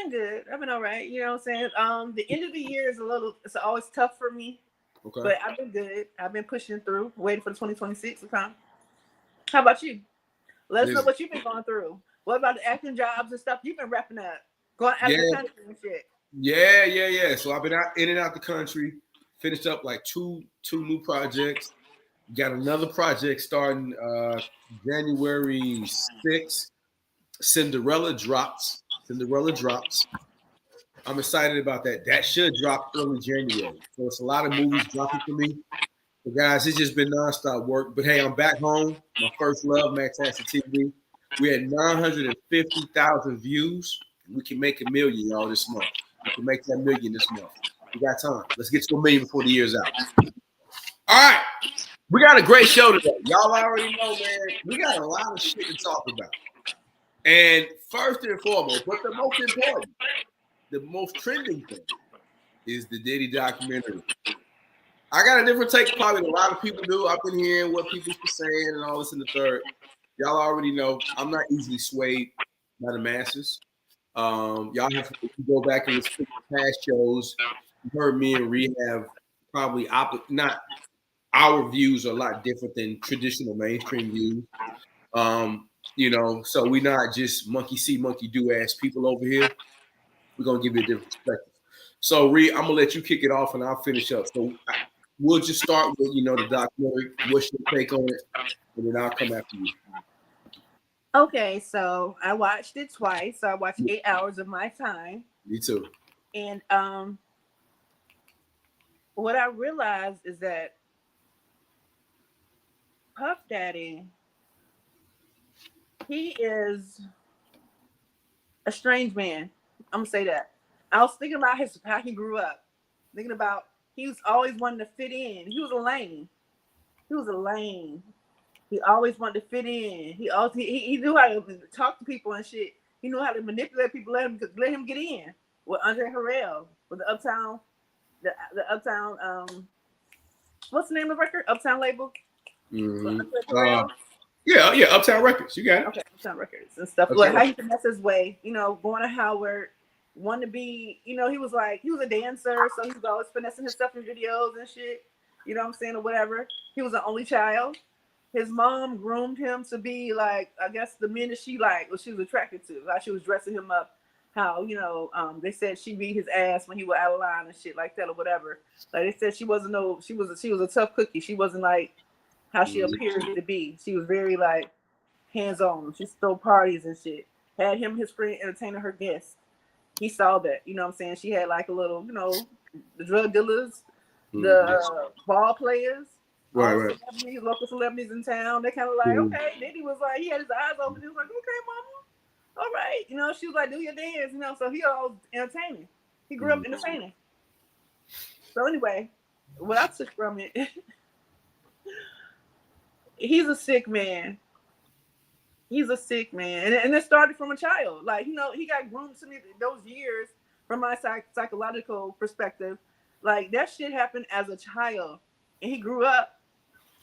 been good. I've been all right. You know what I'm saying? The end of the year is it's always tough for me, Okay. but I've been good. I've been pushing through, waiting for the 2026 to come. How about you? Let us know Listen, what you've been going through. What about the acting jobs and stuff you've been wrapping up? Going out of the yeah, country and shit. yeah. So I've been out in and out the country. Finished up like two new projects. Got another project starting January 6th. Cinderella drops. Cinderella drops. I'm excited about that. That should drop early January. So it's a lot of movies dropping for me. So guys, it's just been nonstop work. But hey, I'm back home. My first love, Max Hansen TV. We had 950,000 views. We can make a million, y'all, this month. We can make that million this month. We got time. Let's get to a million before the year's out. All right. We got a great show today. Y'all already know, man. We got a lot of shit to talk about. And first and foremost, but the most important, the most trending thing is the Diddy documentary. I got a different take probably than a lot of people do. I've been hearing what people's been saying and all this in the third. Y'all already know I'm not easily swayed by the masses. Y'all have to go back and listen to past shows. You heard me and Ree have probably not our views are a lot different than traditional mainstream views. So we're not just monkey see, monkey do ass people over here. We're gonna give you a different perspective. So Ree, I'm gonna let you kick it off and I'll finish up. So we'll just start with the documentary. What's your take on it? And then I'll come after you. Okay, so I watched it twice. So I watched 8 hours of my time. Me too. And what I realized is that Puff Daddy, he is a strange man. I'm gonna say that. I was thinking about how he grew up. Thinking about he was always wanting to fit in. He was a lame. He was a lame. He always wanted to fit in. He knew how to talk to people and shit. He knew how to manipulate people, let him get in. With Andre Harrell, with the Uptown what's the name of the record? Uptown label. With Mm-hmm. Andre Harrell. Yeah, Uptown Records. You got it. Okay, Uptown Records and stuff. Like Uptown how he Records. finessed his way, going to Howard, wanted to be, he was a dancer, so he was always finessing his stuff in videos and shit. You know what I'm saying, or whatever. He was an only child. His mom groomed him to be like, I guess the men that she liked, or she was attracted to. How she was dressing him up. How they said she beat his ass when he was out of line and shit like that or whatever. Like they said she was a tough cookie. She wasn't like how she Mm-hmm. appeared to be. She was very like hands on. She throw parties and shit. Had him and his friend entertaining her guests. He saw that. You know what I'm saying? She had like a little, the drug dealers, Mm-hmm. the ball players, Right, all the right. celebrities, local celebrities in town. They kind of like, Mm-hmm. okay. Then he was like, he had his eyes open. He was like, okay, mama, all right. She was like, do your dance. So he was entertaining. He grew up entertaining. So anyway, what I took from it, he's a sick man. He's a sick man, and it started from a child. Like he got groomed to me those years from my psychological perspective. Like that shit happened as a child, and he grew up,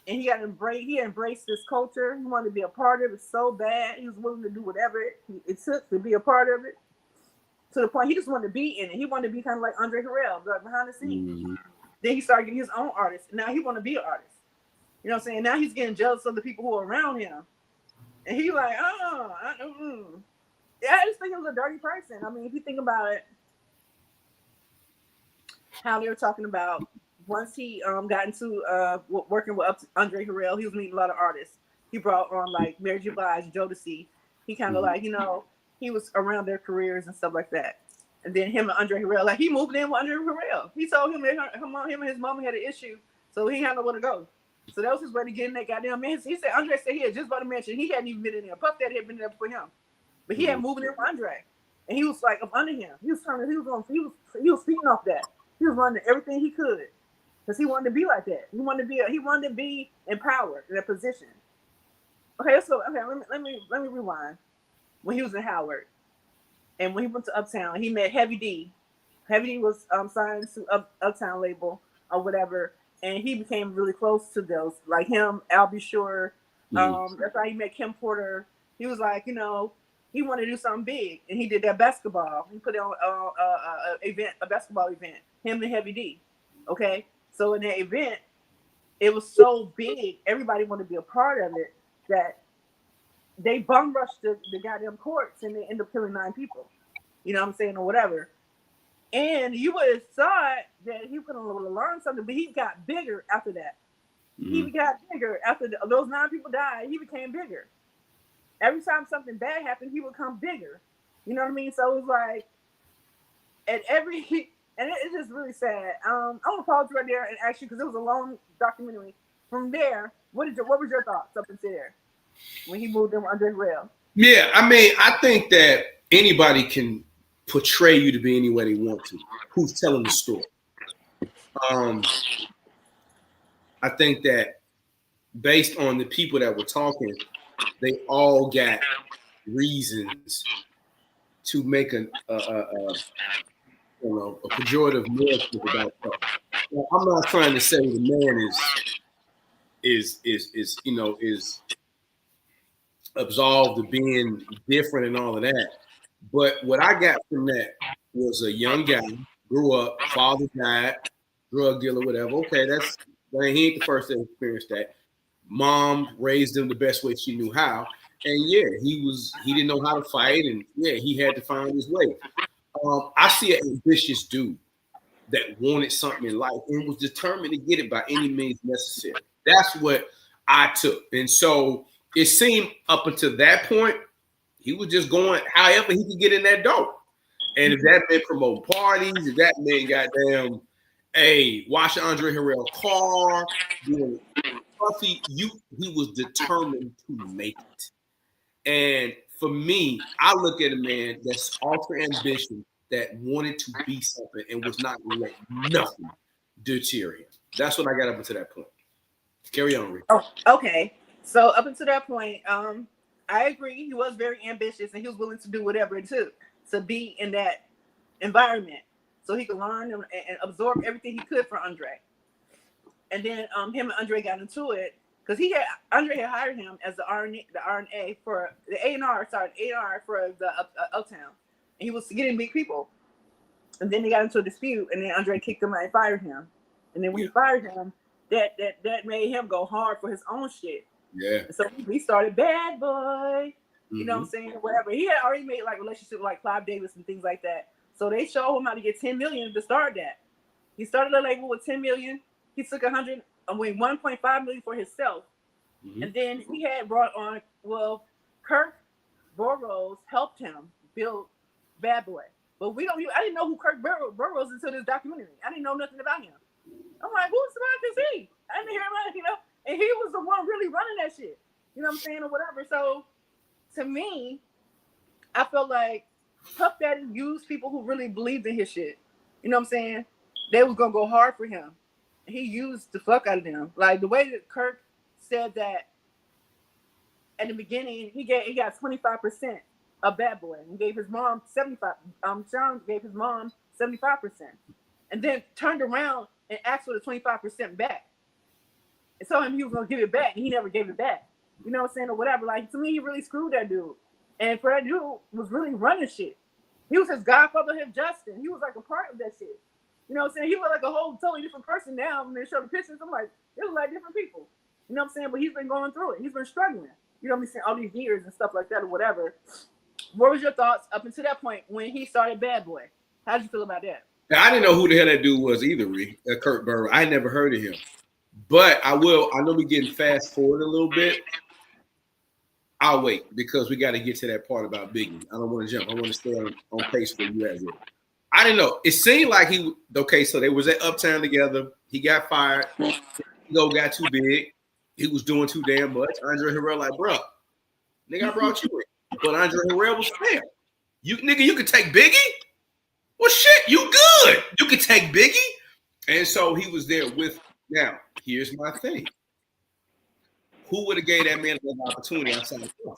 and he embraced this culture. He wanted to be a part of it so bad. He was willing to do whatever it took to be a part of it. To the point he just wanted to be in it. He wanted to be kind of like Andre Harrell, like behind the scenes. Mm-hmm. Then he started getting his own artists. Now he want to be an artist. You know what I'm saying? Now he's getting jealous of the people who are around him. And he like, yeah, I just think he was a dirty person. I mean, if you think about it, how they were talking about once he got into working with Andre Harrell, he was meeting a lot of artists. He brought on like Mary J. Blige, Jodeci. He kind of like, he was around their careers and stuff like that. And then him and Andre Harrell, like he moved in with Andre Harrell. He told him him and his mama had an issue, so he had nowhere to go. So that was his way to get in that goddamn man. He said Andre said he had just bought a mansion. He hadn't even been in there. Puff Daddy had been there for him, but he had moved in with Andre, and he was like up under him. He was feeding off that. He was running everything he could because he wanted to be like that. He wanted to be empowered in a position. Okay, let me rewind. When he was in Howard, and when he went to Uptown, he met Heavy D. Heavy D was signed to Uptown label or whatever. And he became really close to those, like him, Al B. Sure. That's how he met Kim Porter. He was like, he wanted to do something big, and he did that basketball. He put it on a basketball event. Him and Heavy D. Okay, so in that event, it was so big, everybody wanted to be a part of it, that they bum rushed the goddamn courts, and they end up killing 9 people. You know what I'm saying, or whatever. And you would have thought that he was going to learn something, but he got bigger after that. He got bigger after those 9 people died. He became bigger. Every time something bad happened, he would become bigger. You know what I mean? So it was like, and it's just really sad. I want to pause right there and ask you, because it was a long documentary. From there, what was your thoughts up until there when he moved in with Andre Rail? Yeah, I mean, I think that anybody can portray you to be any way they want to. Who's telling the story? I think that based on the people that were talking, they all got reasons to make a pejorative narrative about stuff. Well, I'm not trying to say the man is absolved of being different and all of that. But what I got from that was a young guy, grew up, father died, drug dealer, whatever. Okay, he ain't the first to experience that. Mom raised him the best way she knew how. And yeah, he didn't know how to fight, and yeah, he had to find his way. I see an ambitious dude that wanted something in life and was determined to get it by any means necessary. That's what I took. And so it seemed up until that point, he was just going however he could get in that door. And if that meant promoting parties, if that meant goddamn, hey, wash Andre Harrell car, doing coffee, he was determined to make it. And for me, I look at a man that's ultra ambition, that wanted to be something and was not going to let nothing deter him. That's what I got up until that point. Carry on, Rick. Oh, okay. So up until that point, I agree. He was very ambitious, and he was willing to do whatever it took to be in that environment, so he could learn and absorb everything he could from Andre. And then him and Andre got into it because Andre had hired him as the RNA for the A&R for the Uptown, and he was getting big people. And then they got into a dispute, and then Andre kicked him out and fired him. And then when he fired him, that made him go hard for his own shit. Yeah. And so he started Bad Boy. You know what I'm saying? Whatever. He had already made like relationships with like Clive Davis and things like that. So they showed him how to get $10 million to start that. He started a label with $10 million. He took $1.5 million for himself. And then he had brought on, Kirk Burroughs helped him build Bad Boy. But I didn't know who Kirk Burroughs until this documentary. I didn't know nothing about him. I'm like, who's the fuck is he? I didn't hear about, and he was the one really running that shit. You know what I'm saying, or whatever. So to me, I felt like Puff Daddy used people who really believed in his shit. You know what I'm saying? They was gonna go hard for him. He used the fuck out of them. Like the way that Kirk said that at the beginning, he got 25% of Bad Boy and gave his mom 75. Sean gave his mom 75%, and then turned around and asked for the 25% back. And told him he was gonna give it back, and he never gave it back. You know what I'm saying, or whatever. Like to me, he really screwed that dude. And for that dude was really running shit. He was his godfather, him Justin. He was like a part of that shit. You know what I'm saying? He was like a whole totally different person now. When they show the pictures, I'm like, it was like different people. You know what I'm saying? But he's been going through it. He's been struggling. You know what I'm saying? All these years and stuff like that or whatever. What was your thoughts up until that point when he started Bad Boy? How did you feel about that? I didn't know who the hell that dude was either, Kurt Burrow. I never heard of him. But I know we're getting fast forward a little bit. I'll wait because we got to get to that part about Biggie. I don't want to jump. I want to stay on pace where you at with it. I didn't know. It seemed like so they was at Uptown together. He got fired. Ego got too big. He was doing too damn much. Andre Harrell like, bro, nigga, I brought you in. But Andre Harrell was fair. You could take Biggie? Well, shit, you good. You could take Biggie. And so he was there with. Now, here's my thing. Who would have gave that man an opportunity outside of Puff?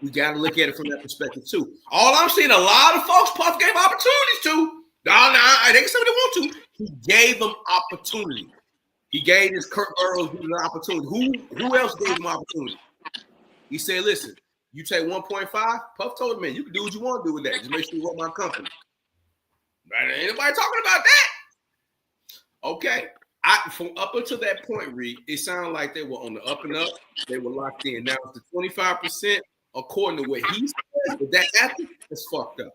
We got to look at it from that perspective, too. All I'm seeing, a lot of folks Puff gave opportunities to. They can say what they want to. He gave them opportunity. He gave his Kurt Burrows an opportunity. Who else gave him opportunity? He said, listen, You take 1.5. Puff told him, man, you can do what you want to do with that. Just make sure you run my company. Right? Ain't nobody talking about that. Okay. From up until that point, Reed, it sounded like they were on the up and up. They were locked in. Now, if the 25%, according to what he said, if that happened, that's fucked up.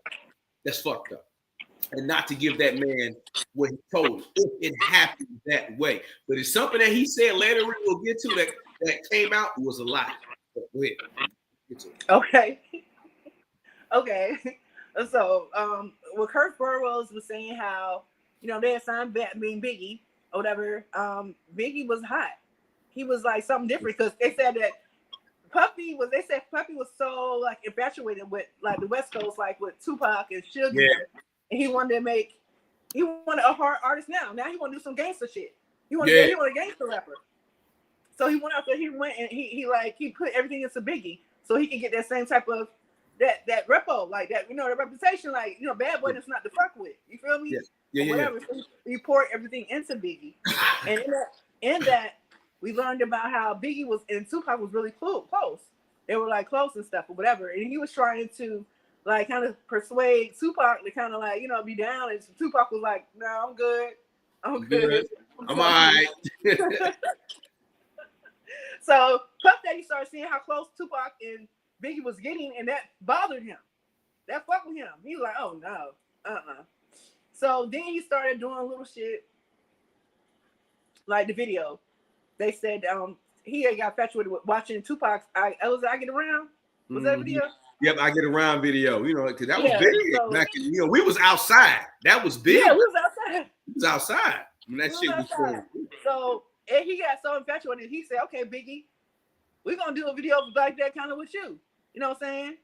That's fucked up. And not to give that man what he told him, if it happened that way. But it's something that he said later we'll get to that came out was a lie. Go ahead. Okay. Okay. So, well, Kurt Burrows was saying how, they had signed Biggie or whatever. Biggie was hot. He was like something different because they said that Puffy was so like infatuated with like the West Coast, like with Tupac and Suge. Yeah. And he wanted a hard artist now. Now he want to do some gangster shit. He want a gangster rapper. So he went out there, he went and he put everything into Biggie so he can get that same type of that repo, like that, the reputation, like, Bad Boy is not to fuck with. You feel me? Yeah. Whatever. So he poured everything into Biggie. And in that we learned about how Biggie and Tupac was really close. They were like close and stuff or whatever. And he was trying to like kind of persuade Tupac to kind of like, be down. And Tupac was like, no, I'm good. I'm good. I'm all right. So Puff Daddy started seeing how close Tupac and Biggie was getting, and that bothered him. That fucked with him. He was like, oh no, So then he started doing little shit like the video. They said he had got infatuated with watching Tupac's I Get Around. Was that a video? Yep, I Get Around video. Because that was big. So, back, we was outside. That was big. Yeah, we was outside. He was outside. That shit was cool. So and he got so infatuated. He said, "Okay, Biggie, we're gonna do a video like that, kind of with you. You know what I'm saying,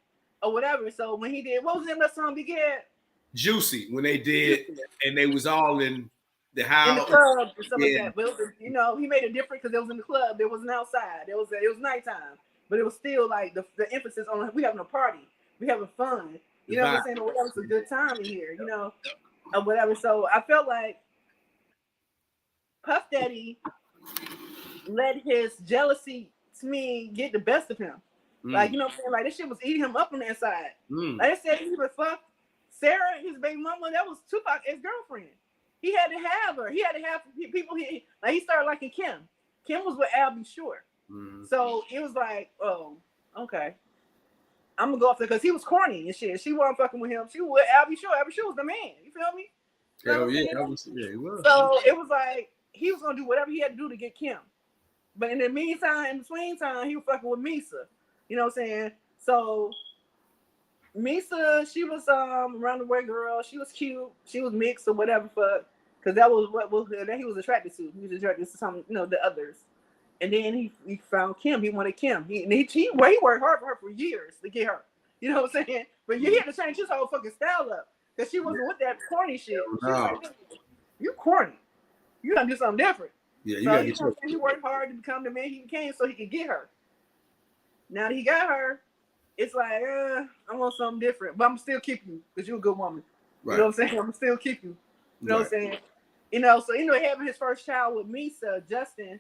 or whatever." So when he did, what was the name of that song Biggie had? Juicy. When they did, and they was all in the house, in the club and stuff like that. But it was, he made it different because it was in the club. It wasn't outside. It was nighttime, but it was still like the emphasis on we having a party, we having fun. You know what I'm saying? Or whatever, it's a good time in here. Or whatever. So I felt like Puff Daddy let his jealousy to me get the best of him. Like, you know what I'm saying? Like, this shit was eating him up on the inside. Like I said, he would fuck Sarah, his baby mama. That was Tupac, his girlfriend. He had to have her. He had to have people. He started liking Kim. Kim was with Al B. Sure. So it was like, oh, okay. I'm gonna go off there because he was corny and shit. She wasn't fucking with him. She was with Al B. Sure. Al B. Sure was the man. You feel me? Hell yeah, he was. So it was like he was gonna do whatever he had to do to get Kim. But in the meantime, in between time, he was fucking with Misa. You know what I'm saying? So Misa, she was around the way girl. She was cute. She was mixed or whatever, because that was that he was attracted to. He was attracted to some, the others. And then he found Kim. He wanted Kim. He worked hard for her for years to get her. You know what I'm saying? But he had to change his whole fucking style up because she wasn't with that corny shit. She was like, you corny. You gotta do something different. Yeah, he worked hard to become the man he became so he could get her. Now that he got her, it's like, I want something different, but I'm still keeping you because you're a good woman. Right. You know what I'm saying? I'm still keeping you. You know what I'm saying? So having his first child with Misa, Justin,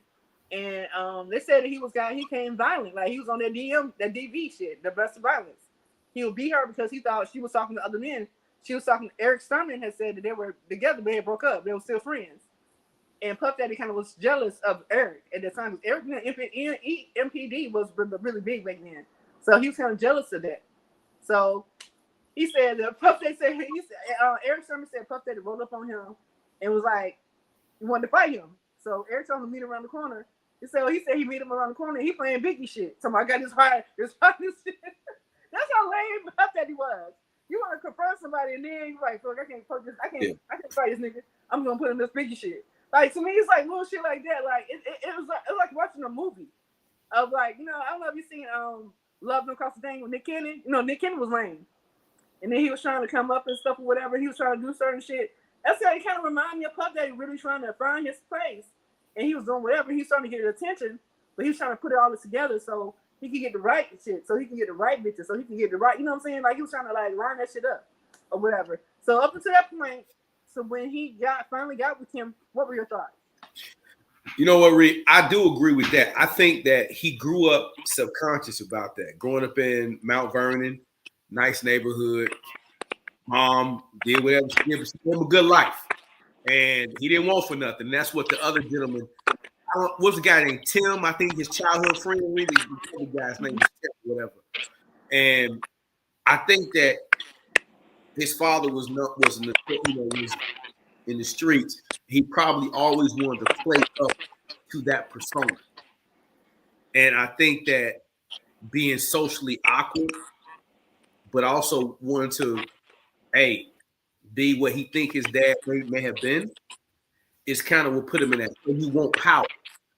and they said that he came violent, like he was on that DV shit, the best of violence. He would beat her because he thought she was talking to other men. She was talking. Eric Sturman had said that they were together, but they broke up. They were still friends. And Puff Daddy kind of was jealous of Eric at that time. Eric MPD was really big back then. So he was kind of jealous of that. So he said that Eric Sturman said Puff Daddy rolled up on him and was like, he wanted to fight him. So Eric told him to meet him around the corner. He said he meet him around the corner and he playing Biggie shit. So I got this hard shit. That's how lame Puff Daddy was. You want to confront somebody and then you're like, fuck, I can't fight this nigga. I'm gonna put him this Biggie shit. Like, to me, it's like little shit like that. Like it was like watching a movie of like, I don't know if you seen Love Don't Cost a Thing with Nick Cannon. Nick Cannon was lame. And then he was trying to come up and stuff or whatever. He was trying to do certain shit. That's how he kind of reminded me of Puff Daddy really trying to find his place. And he was doing whatever. He was starting to get attention, but he was trying to put it all together so he could get the right shit, so he can get the right bitches, so he can get the right, you know what I'm saying? Like, he was trying to like line that shit up or whatever. So up until that point, so when he finally got with him, what were your thoughts? You know what, Reed? I do agree with that. I think that he grew up subconscious about that. Growing up in Mount Vernon, nice neighborhood, mom did whatever she did, but she gave him a good life. And he didn't want for nothing. And that's what the other gentleman, what's the guy named Tim? I think his childhood friend, really, the other guy's name was Tim, whatever. And I think that his father was in the streets. He probably always wanted to play up to that persona. And I think that being socially awkward, but also wanting to, hey, be what he think his dad may have been, is kind of what put him in that. And you want power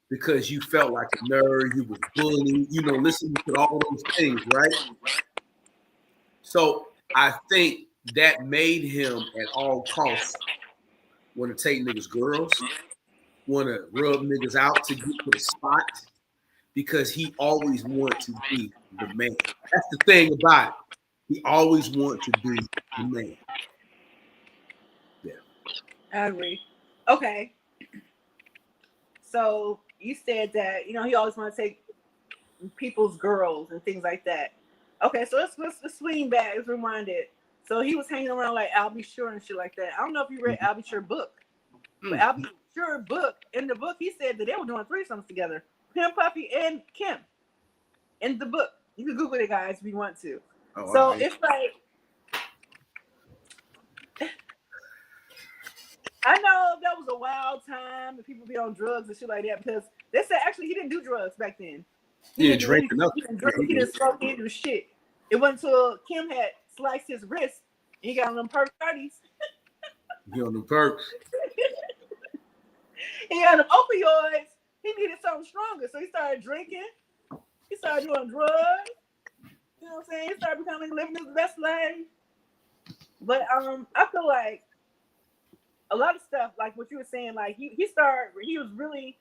because you felt like a nerd, you was bullied, listening to all those things, right? So I think that made him at all costs want to take niggas' girls, want to rub niggas out to get to the spot, because he always wanted to be the man. That's the thing about it. He always wanted to be the man. Yeah. I agree. Okay. So you said that, he always want to take people's girls and things like that. Okay, so let's swing back. Let's rewind it. So he was hanging around like Albie Shore and shit like that. I don't know if you read Albie Shore book, but Albie Shore book, in the book, he said that they were doing threesomes together. Him, Puffy, and Kim. In the book. You can Google it, guys, if you want to. Oh, so right. It's like, I know that was a wild time and people be on drugs and shit like that, because they said actually he didn't do drugs back then. He didn't drink enough. He didn't smoke, he didn't do shit. It wasn't until Kim had sliced his wrist and he got on them perk parties. He on them perks. He got them opioids. He needed something stronger, so he started drinking. He started doing drugs. You know what I'm saying? He started living his best life. But I feel like a lot of stuff, like what you were saying, like he was really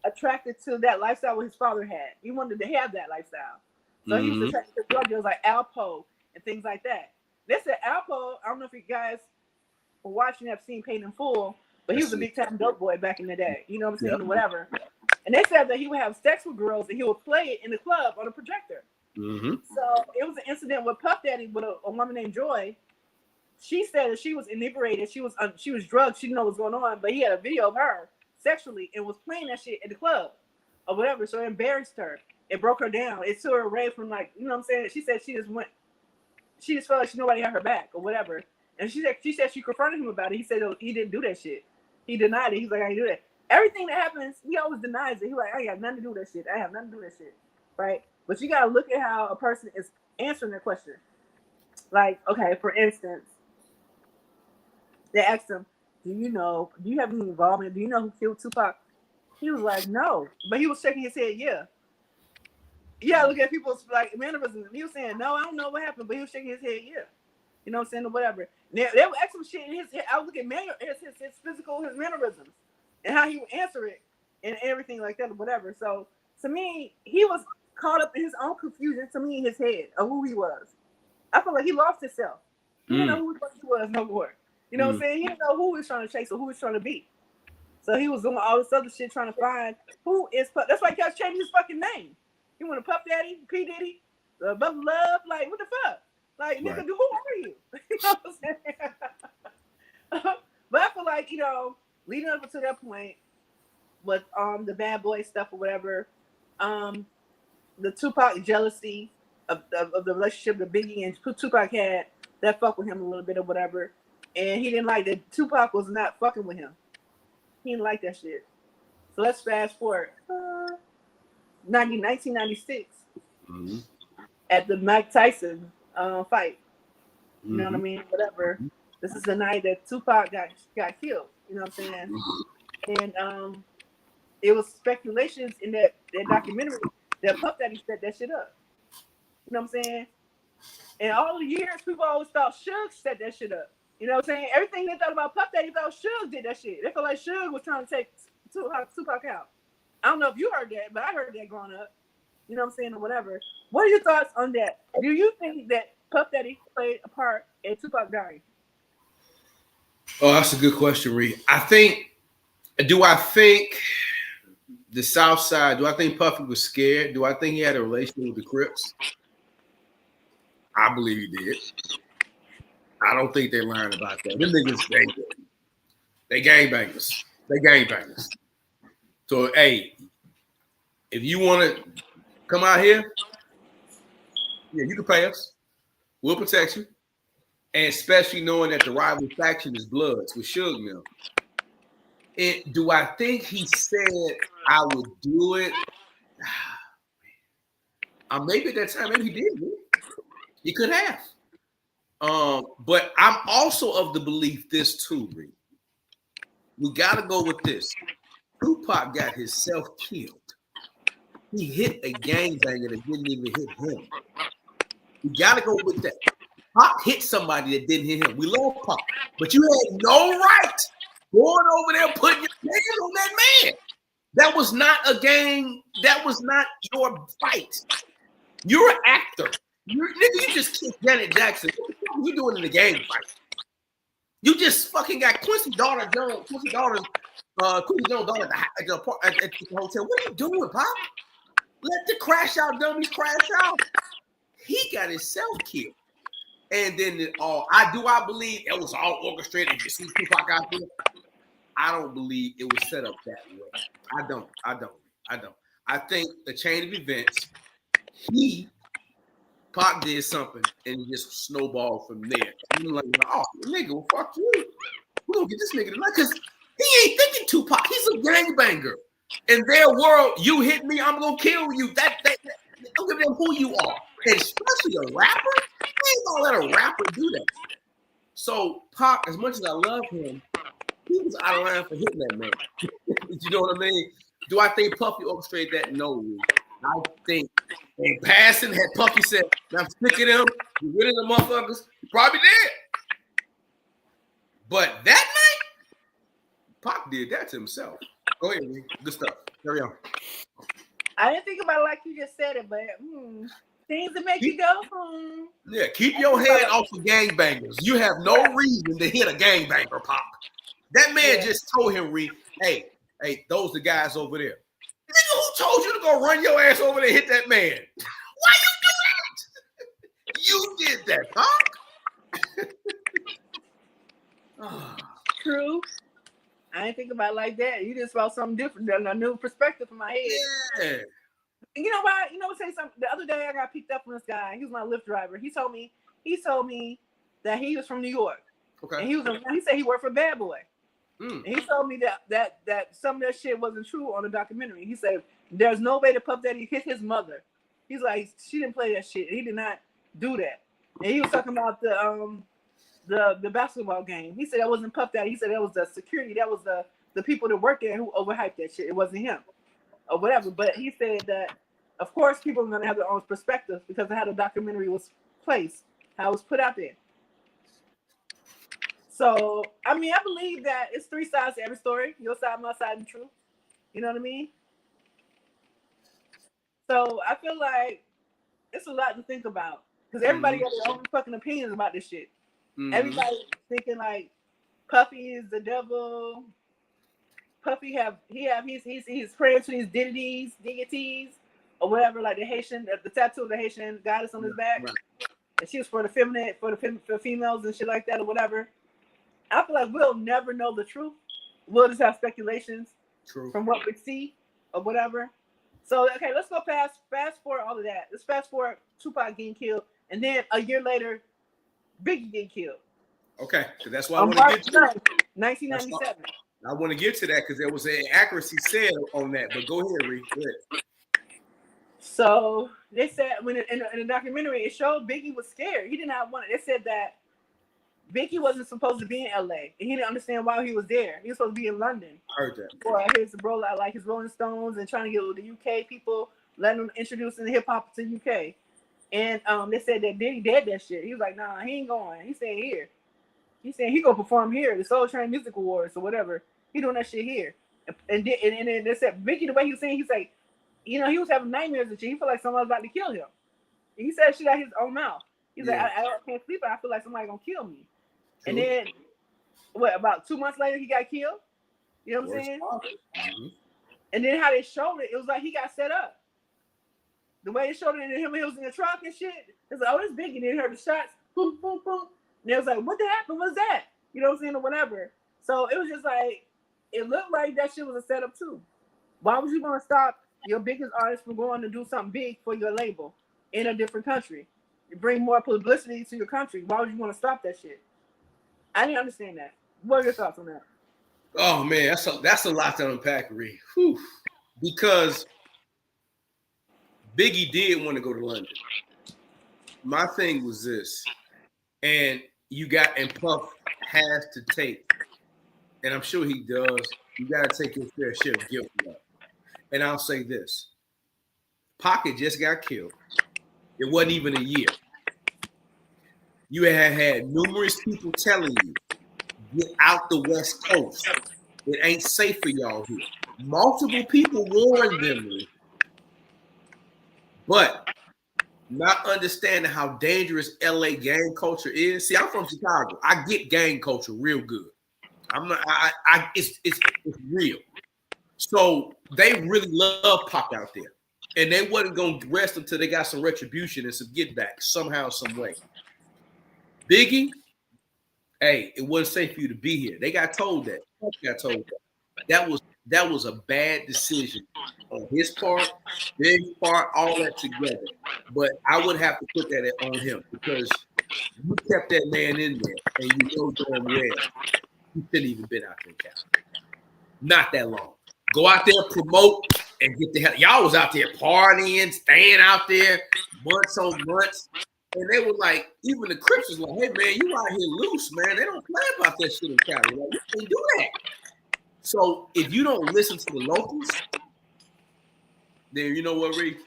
attracted to that lifestyle what his father had. He wanted to have that lifestyle. So he was attracted to drug dealers like Alpo and things like that. They said Alpo, I don't know if you guys were watching, have seen Paid in Full, but he was a big time dope boy back in the day. You know what I'm saying? Yep. Whatever. And they said that he would have sex with girls and he would play it in the club on a projector. Mm-hmm. So it was an incident with Puff Daddy with a woman named Joy. She said that she was inebriated. She was drugged. She didn't know what was going on, but he had a video of her sexually and was playing that shit at the club or whatever. So it embarrassed her. It broke her down. It took her away from, like, you know what I'm saying? She said she just felt like nobody had her back or whatever. And she said she confronted him about it. He said he didn't do that shit. He denied it. He's like, I didn't do that. Everything that happens, he always denies it. He's like, I ain't got nothing to do with that shit. I have nothing to do with that shit. Right? But you got to look at how a person is answering that question. Like, okay, for instance, they asked him, do you have any involvement? Do you know who killed Tupac? He was like, no. But he was shaking his head, yeah. Yeah, look at people's like mannerisms. He was saying, no, I don't know what happened, but he was shaking his head, yeah. You know what I'm saying, or whatever. They would ask him shit in his head. I would look at his physical, his mannerisms, and how he would answer it, and everything like that, or whatever. So to me, he was caught up in his own confusion. To me, in his head of who he was. I feel like he lost himself. He didn't know who he was no more. You know what I'm saying? He didn't know who he was trying to chase or who he was trying to be. So he was doing all this other shit trying to find who is Puff. That's why he kept changing his fucking name. He wanted Puff Daddy, P Diddy, Bubba Love. Like, what the fuck? Like, nigga, right. Who are you? You know what I'm saying? But I feel like, leading up to that point with the bad boy stuff or whatever, the Tupac jealousy of the relationship that Biggie and Tupac had, that fucked with him a little bit or whatever. And he didn't like that Tupac was not fucking with him. He didn't like that shit. So let's fast forward. 1996 at the Mike Tyson fight. You know what I mean? Whatever. This is the night that Tupac got killed. You know what I'm saying? And it was speculations in that documentary that Puff Daddy set that shit up. You know what I'm saying? And all the years, people always thought Suge set that shit up. You know what I'm saying? Everything they thought about Puff Daddy thought Suge did that shit. They felt like Suge was trying to take Tupac out. I don't know if you heard that, but I heard that growing up. You know what I'm saying, or whatever. What are your thoughts on that? Do you think that Puff Daddy played a part in Tupac dying? Oh, that's a good question, Reed. I think the South Side, do I think Puffy was scared? Do I think he had a relationship with the Crips? I believe he did. I don't think they lying about that. Them niggas, they gangbangers. They gangbangers. So, hey, if you want to come out here, yeah, you can pay us. We'll protect you. And especially knowing that the rival faction is Bloods with Suge Mill. And do I think he said I would do it? Maybe at that time, maybe he did. He could have. But I'm also of the belief this too, Reed. We got to go with this. Tupac got himself killed. He hit a gangbanger that didn't even hit him. We got to go with that. Pac hit somebody that didn't hit him. We love Pac, but you had no right going over there putting your hands on that man. That was not a gang. That was not your fight. You're an actor. You just kicked Janet Jackson. What the fuck are you doing in the gang fight? You just fucking got Quincy Jones' daughter at the hotel. What are you doing, Pop? Let the crash out dummies crash out. He got himself killed. And then I believe it was all orchestrated. You see Tupac out there? I don't believe it was set up that way. I don't. I think the chain of events, Pac did something and it just snowballed from there. I'm like, oh, nigga, well, fuck you. We're going to get this nigga tonight because he ain't thinking Tupac. He's a gangbanger. In their world, you hit me, I'm going to kill you. That don't give a damn who you are. And especially a rapper, you ain't going to let a rapper do that. So Pac, as much as I love him, he was out of line for hitting that man. You know what I mean? Do I think Puffy orchestrated that? No. I think in passing, had Puffy said, I'm sick of them, you rid of the motherfuckers, he probably did. But that night, Pac did that to himself. Go ahead, Lee. Good stuff. Carry on. I didn't think about it like you just said it, but things that make you go, Yeah, keep your head off the gangbangers. You have no reason to hit a gangbanger, Pac. That man just told him, Reed, hey, those the guys over there. Nigga, who told you to go run your ass over there and hit that man? Why you do that? You did that, Pac. True. I didn't think about it like that. You just felt something different, a new perspective in my head. Yeah. You know why? You know what? Say something. The other day I got picked up from this guy. He was my Lyft driver. He told me that he was from New York. Okay. And he said he worked for Bad Boy. And he told me that some of that shit wasn't true on the documentary. He said there's no way that Puff Daddy hit his mother. He's like, she didn't play that shit. He did not do that. And he was talking about the basketball game. He said that wasn't Puff Daddy. He said that was the security. That was the people that worked there who overhyped that shit. It wasn't him or whatever. But he said that, of course, people are going to have their own perspective because of how the documentary was placed, how it was put out there. So, I mean, I believe that it's three sides to every story. Your side, my side, and truth. You know what I mean? So, I feel like it's a lot to think about. Because everybody got their own fucking opinions about this shit. Everybody thinking like Puffy is the devil. Puffy he's praying to these deities, or whatever, like the Haitian, the tattoo of the Haitian goddess on his back. Right. And she was for the feminine, for females and shit like that, or whatever. I feel like we'll never know the truth. We'll just have speculations from what we see or whatever. So, okay, let's go fast forward all of that. Let's fast forward Tupac getting killed. And then a year later, Biggie getting killed. Okay, so that's why I want to get to 1997. I want to get to that because there was an accuracy said on that. But go ahead, Reed. So they said when in the documentary it showed Biggie was scared. He did not want it. They said that Biggie wasn't supposed to be in LA, and he didn't understand why he was there. He was supposed to be in London. I heard that. Or his Rolling Stones and trying to get with the UK people, letting them introduce in hip hop to UK. And they said that Diddy did that shit. He was like, nah, he ain't going. He staying here. He said he gonna perform here, the Soul Train Music Awards or whatever. He doing that shit here. And then they said Biggie, the way he was saying, he's like, you know, he was having nightmares and shit. He felt like someone was about to kill him. And he said shit out his own mouth. He's like, I can't sleep. I feel like somebody gonna kill me. True. And then, about 2 months later, he got killed. You know what I'm saying? And then how they showed it, it was like he got set up. The way they showed it, him, he was in the truck and shit. It's like, oh, this big. And then heard the shots, boom, boom, boom. And it was like, what the happened? What's that? You know what I'm saying, or whatever. So it was just like, it looked like that shit was a setup too. Why would you want to stop your biggest artist from going to do something big for your label in a different country? You bring more publicity to your country. Why would you want to stop that shit? I didn't understand that. What are your thoughts on that? Oh man, that's a lot to unpack, Ree. Whew. Because Biggie did want to go to London. My thing was this, and Puff has to take, and I'm sure he does. You got to take your fair share of guilt for that. And I'll say this: Pocket just got killed. It wasn't even a year. You had numerous people telling you, get out the West Coast. It ain't safe for y'all here. Multiple people warned them, but not understanding how dangerous LA gang culture is. See, I'm from Chicago. I get gang culture real good. I'm not. It's real. So they really love Pac out there, and they wasn't gonna rest until they got some retribution and some get back somehow, some way. Biggie, hey, it wasn't safe for you to be here. They got told that. Got told that. That was a bad decision on his part, Big's part, all that together. But I would have to put that on him because you kept that man in there, and you know damn well he shouldn't even been out there, Cal. Not that long. Go out there, promote, and get the hell. Y'all was out there partying, staying out there months on months. And they were like, even the Crips was like, hey, man, you out here loose, man. They don't play about that shit in Cali. Like, you can't do that. So if you don't listen to the locals, then you know what, Rick?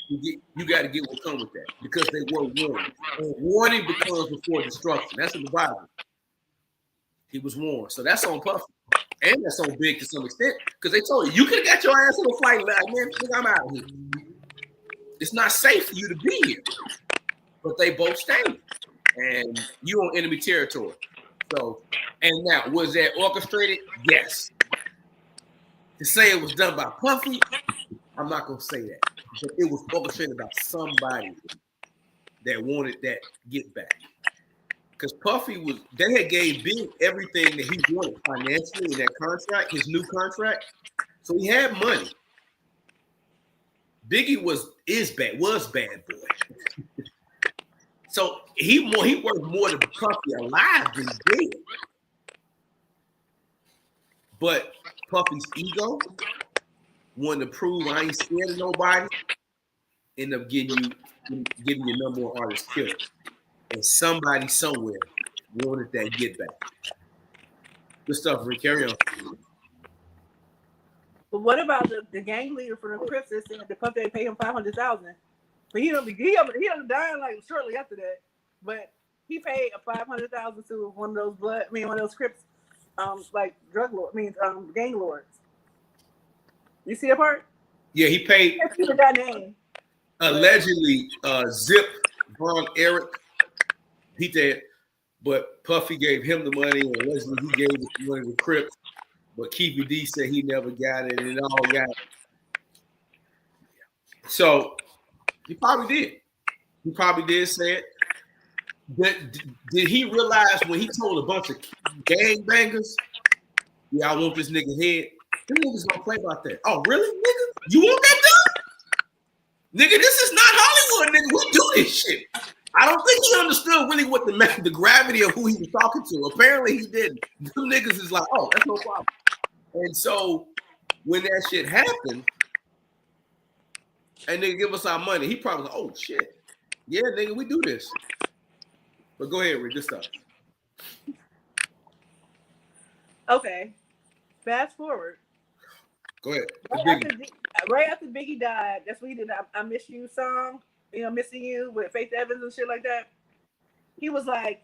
You got to get what comes with that because they were warned. And warning becomes before destruction. That's in the Bible. He was warned. So that's on Puffy. And that's on Big to some extent because they told you could have got your ass in a flight like, man, I'm out of here. It's not safe for you to be here. But they both stayed. And you on enemy territory. So, and now, was that orchestrated? Yes. To say it was done by Puffy, I'm not going to say that. But it was orchestrated by somebody that wanted that get back. Because Puffy they had gave Big everything that he wanted financially in that contract, his new contract. So he had money. Biggie was bad boy. So he worth more than Puffy alive than dead. But Puffy's ego wanted to prove I ain't scared of nobody. End up getting your number one artist killed. And somebody somewhere wanted that get back. Good stuff, Rick. Carry on. But what about the gang leader for the Crips that said the Puff they pay him $500,000? But he don't dying like shortly after that. But he paid $500,000 to one of those Crips, like gang lords. You see that part? Yeah, he paid. I see that name. Allegedly, Zip Von Eric. He did, but Puffy gave him the money, and allegedly he gave it to one of the Crips. But Keefy D said he never got it, and it all got it. So he probably did. He probably did say it. Did he realize when he told a bunch of gangbangers, yeah, I want this nigga head? Them niggas don't play about that. Oh, really, nigga? You want that done? Nigga, this is not Hollywood, nigga. We do this shit. I don't think he understood really what the gravity of who he was talking to. Apparently he didn't. Them niggas is like, oh, that's no problem. And so when that shit happened, and they give us our money, he probably like, oh shit. Yeah, nigga, we do this. But go ahead, Rick, this stuff. Okay. Fast forward. Go ahead. Right after Biggie died, that's when he did I Miss You song, Missing You with Faith Evans and shit like that. He was like,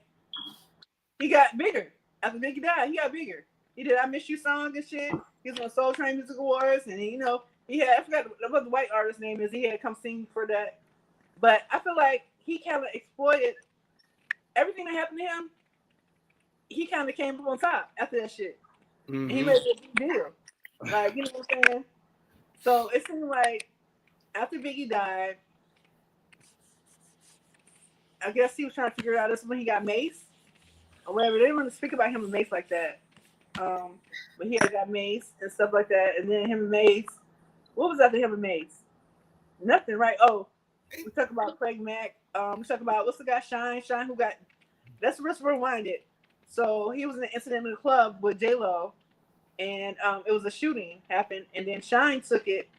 he got bigger. After Biggie died, he got bigger. He did I Miss You song and shit. He was on Soul Train Music Awards, and he had, I forgot what the white artist name is. He had come sing for that. But I feel like he kind of exploited everything that happened to him. He kind of came up on top after that shit. Mm-hmm. He made a big deal. Like, you know what I'm saying? So it seemed like after Biggie died, I guess he was trying to figure out this when he got Mace or whatever. They didn't want to speak about him and Mace like that. But he had got Mace and stuff like that, and then him and Mace. What was after him and Mace? Nothing, right? Oh, we talk about Craig Mack. We talk about what's the guy Shine who got. Let's rewind it. So he was in an incident in the club with J Lo, and it was a shooting happened, and then Shine took it.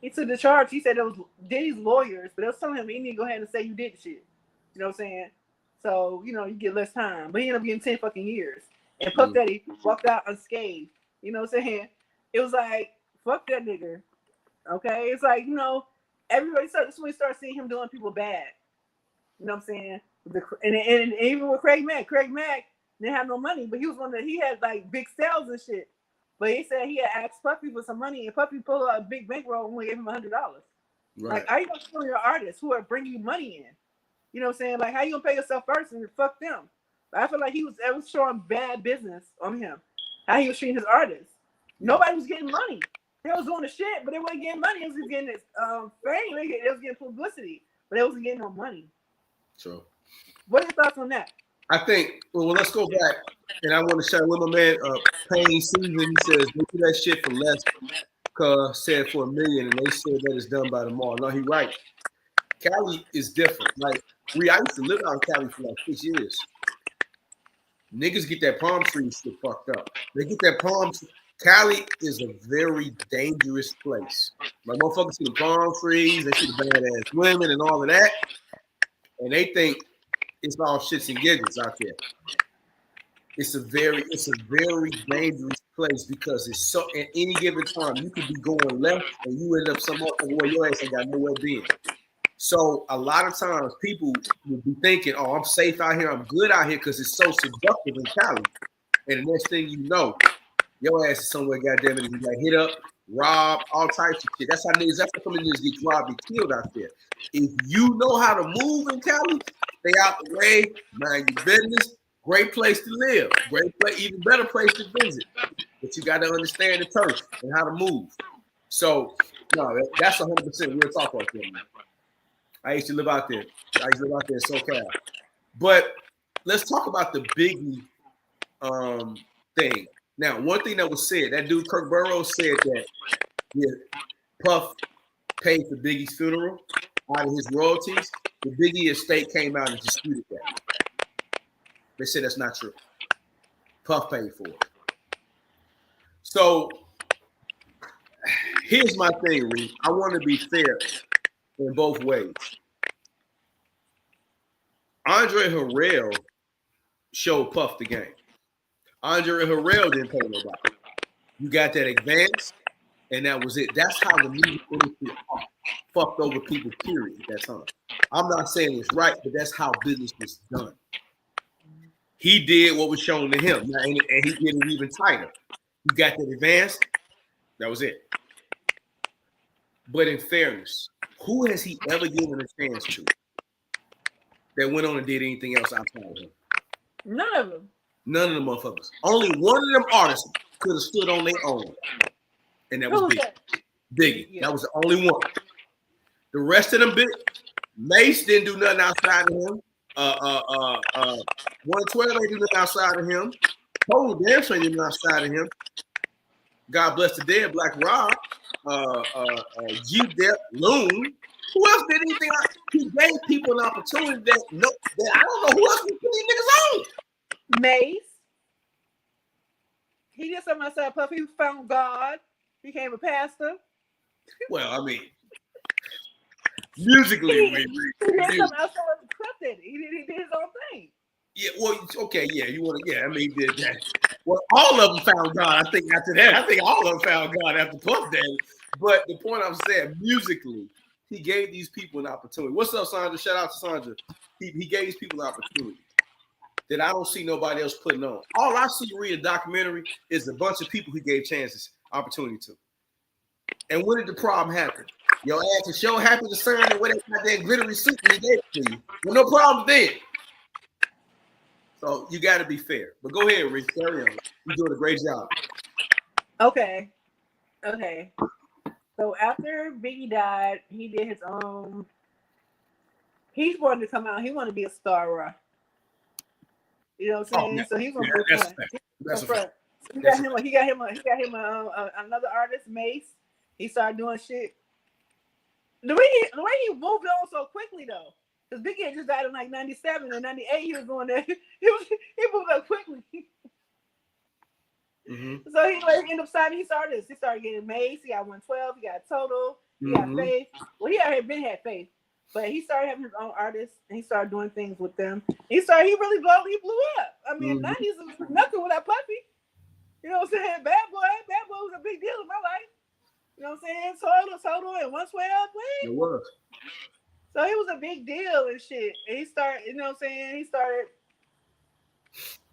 He took the charge. He said it was Diddy's lawyers, but they was telling him he need to go ahead and say you did the shit. You know what I'm saying? So you get less time, but he ended up getting 10 fucking years. And Puff Daddy walked out unscathed. You know what I'm saying? It was like fuck that nigga. Okay, it's like everybody started. This when we start seeing him doing people bad. You know what I'm saying? And even with Craig Mack didn't have no money, but he was one that he had like big sales and shit. But he said he had asked Puffy for some money, and Puffy pulled out a big bankroll and only gave him $100. Right. Like, how you gonna steal your artists who are bringing you money in? You know what I'm saying? Like, how you gonna pay yourself first and fuck them? I feel like it was showing bad business on him. How he was treating his artists. Nobody was getting money. They was doing the shit, but they wasn't getting money. It was just getting this fame. They was getting publicity, but they wasn't getting no money. True. What are your thoughts on that? I think, well, let's go back, and I want to share with my man, Payne Season. He says, they do that shit for less, said for $1 million, and they said that it's done by tomorrow. No, he right. Cali is different. Like, I used to live out in Cali for like 6 years. Niggas get that palm tree shit fucked up. They get that palm tree. Cali is a very dangerous place. My motherfuckers see the palm trees, they see the badass women and all of that, and they think it's all shits and giggles out there. It's a very dangerous place because it's so at any given time you could be going left and you end up somewhere where your ass ain't got nowhere being. So a lot of times people will be thinking, "Oh, I'm safe out here, I'm good out here," because it's so seductive in Cali. And the next thing you know, your ass is somewhere, goddamn it, you got hit up, robbed, all types of shit. That's how some niggas get robbed and killed out there. If you know how to move in Cali, stay out the way, mind your business. Great place to live. Great place, even better place to visit. But you got to understand the turf and how to move. So, no, that's 100% real talk right there, man. I used to live out there. I used to live out there in SoCal. But let's talk about the Biggie thing. Now, one thing that was said, that dude Kirk Burroughs said that Puff paid for Biggie's funeral out of his royalties. The Biggie estate came out and disputed that. They said that's not true. Puff paid for it. So here's my thing, Reed. I want to be fair in both ways. Andre Harrell showed Puff the game. Andre Harrell didn't pay nobody. You got that advance, and that was it. That's how the music industry fucked over people, period, at that time. I'm not saying it's right, but that's how business was done. He did what was shown to him, and he did it even tighter. You got that advance, that was it. But in fairness, who has he ever given a chance to that went on and did anything else outside of him? None of them. None of them motherfuckers. Only one of them artists could have stood on their own, and that was Biggie. Biggie. Yeah. That was the only one. The rest of them, Mace didn't do nothing outside of him. 112 ain't do nothing outside of him. Total Dance ain't do nothing outside of him. God Bless the Dead, Black Rob, G-Dep, Loon. Who else did anything? He gave people an opportunity that I don't know who else would put these niggas on. Mace. He did something outside Puff. He found God. Became a pastor. Well, I mean, musically, he did something outside of Puff. He did his own thing. Yeah, well, okay, yeah, you want to, yeah, I mean, he did that. Well, all of them found God. I think after that, all of them found God after Puff Daddy. But the point I'm saying, musically, he gave these people an opportunity. What's up, Sandra? Shout out to Sandra. He gave these people an opportunity that I don't see nobody else putting on. All I see read a documentary is a bunch of people he gave chances, opportunity to. And when did the problem happen? Your ass is so happy to sign and wear that glittery suit and he gave it to you. Well, no problem there. So you got to be fair. But go ahead, Rick. Carry on. You're doing a great job. Okay. So after Biggie died, he did his own. He wanted to come out. He wanted to be a star. You know what I'm Oh, saying? yeah. So he's Yeah, gonna be that's a front. fact. He's That's a gonna fact. front. So he That's got a him. fact. Another artist, Mace. He started doing shit. The way he moved on so quickly though, because Biggie had just died in like '97 and '98. He was going there. He moved up quickly. Mm-hmm. So he ended up signing. He started getting Mace. He got 112. He got Total. He got Mm-hmm. Faith. Well, he already been had Faith, but he started having his own artists and he started doing things with them. He really blew up. I mean, Mm-hmm. '90s was nothing without Puffy. You know what I'm saying? Bad Boy was a big deal in my life. You know what I'm saying? Total, and 112. It was. So he was a big deal and shit. And he started, you know what I'm saying? He started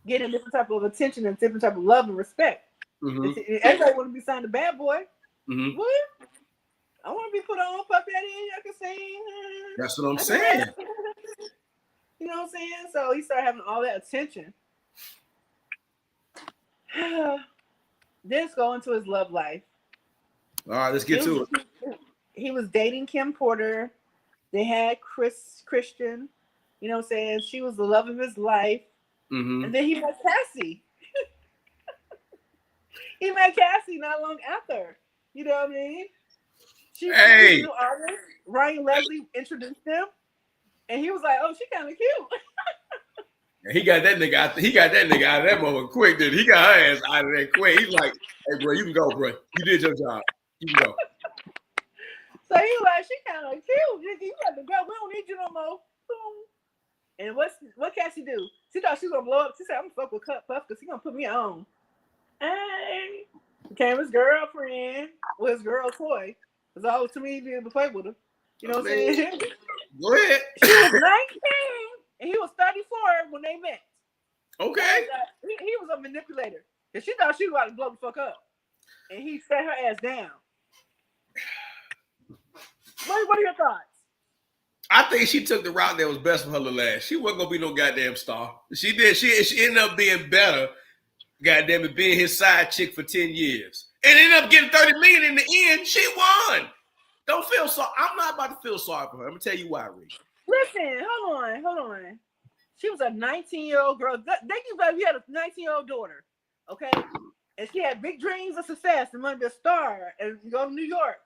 getting different type of attention and different type of love and respect. Mm-hmm. Everybody want to be signed to Bad Boy. Mm-hmm. What? I want to be put on Puff Daddy. I can sing. That's what I'm saying. You know what I'm saying? So he started having all that attention. Then let's go into his love life. All right, let's get to it. He was dating Kim Porter. They had Christian. You know what I'm saying? She was the love of his life. Mm-hmm. And then he met Cassie. He met Cassie not long after. You know what I mean? She was a new artist. Ryan Leslie introduced them. And he was like, oh, she kind of cute. He got that nigga out of that moment quick, dude. He got her ass out of there quick. He's like, hey, bro, you can go, bro. You did your job. You can go. So he was like, she kind of cute. You got to go. We don't need you no more. And what Cassie do? She thought she was going to blow up. She said, I'm going to fuck with Puff because he's going to put me on. And became his girlfriend with his girl toy. Because all to me, he did to play with her. You know what I'm saying? Go ahead. She was 19 and he was 34 when they met. Okay. He was a manipulator. And she thought she was about to blow the fuck up. And he set her ass down. What are your thoughts? I think she took the route that was best for her little ass. She wasn't gonna be no goddamn star. She did. She ended up being better. Goddamn it, being his side chick for 10 years. And ended up getting 30 million in the end. She won. Don't feel sorry. I'm not about to feel sorry for her. I'm gonna tell you why, Rick. Listen, hold on. She was a 19-year-old girl. Think about you had a 19-year-old daughter, okay? And she had big dreams of success and wanted to be a star and go to New York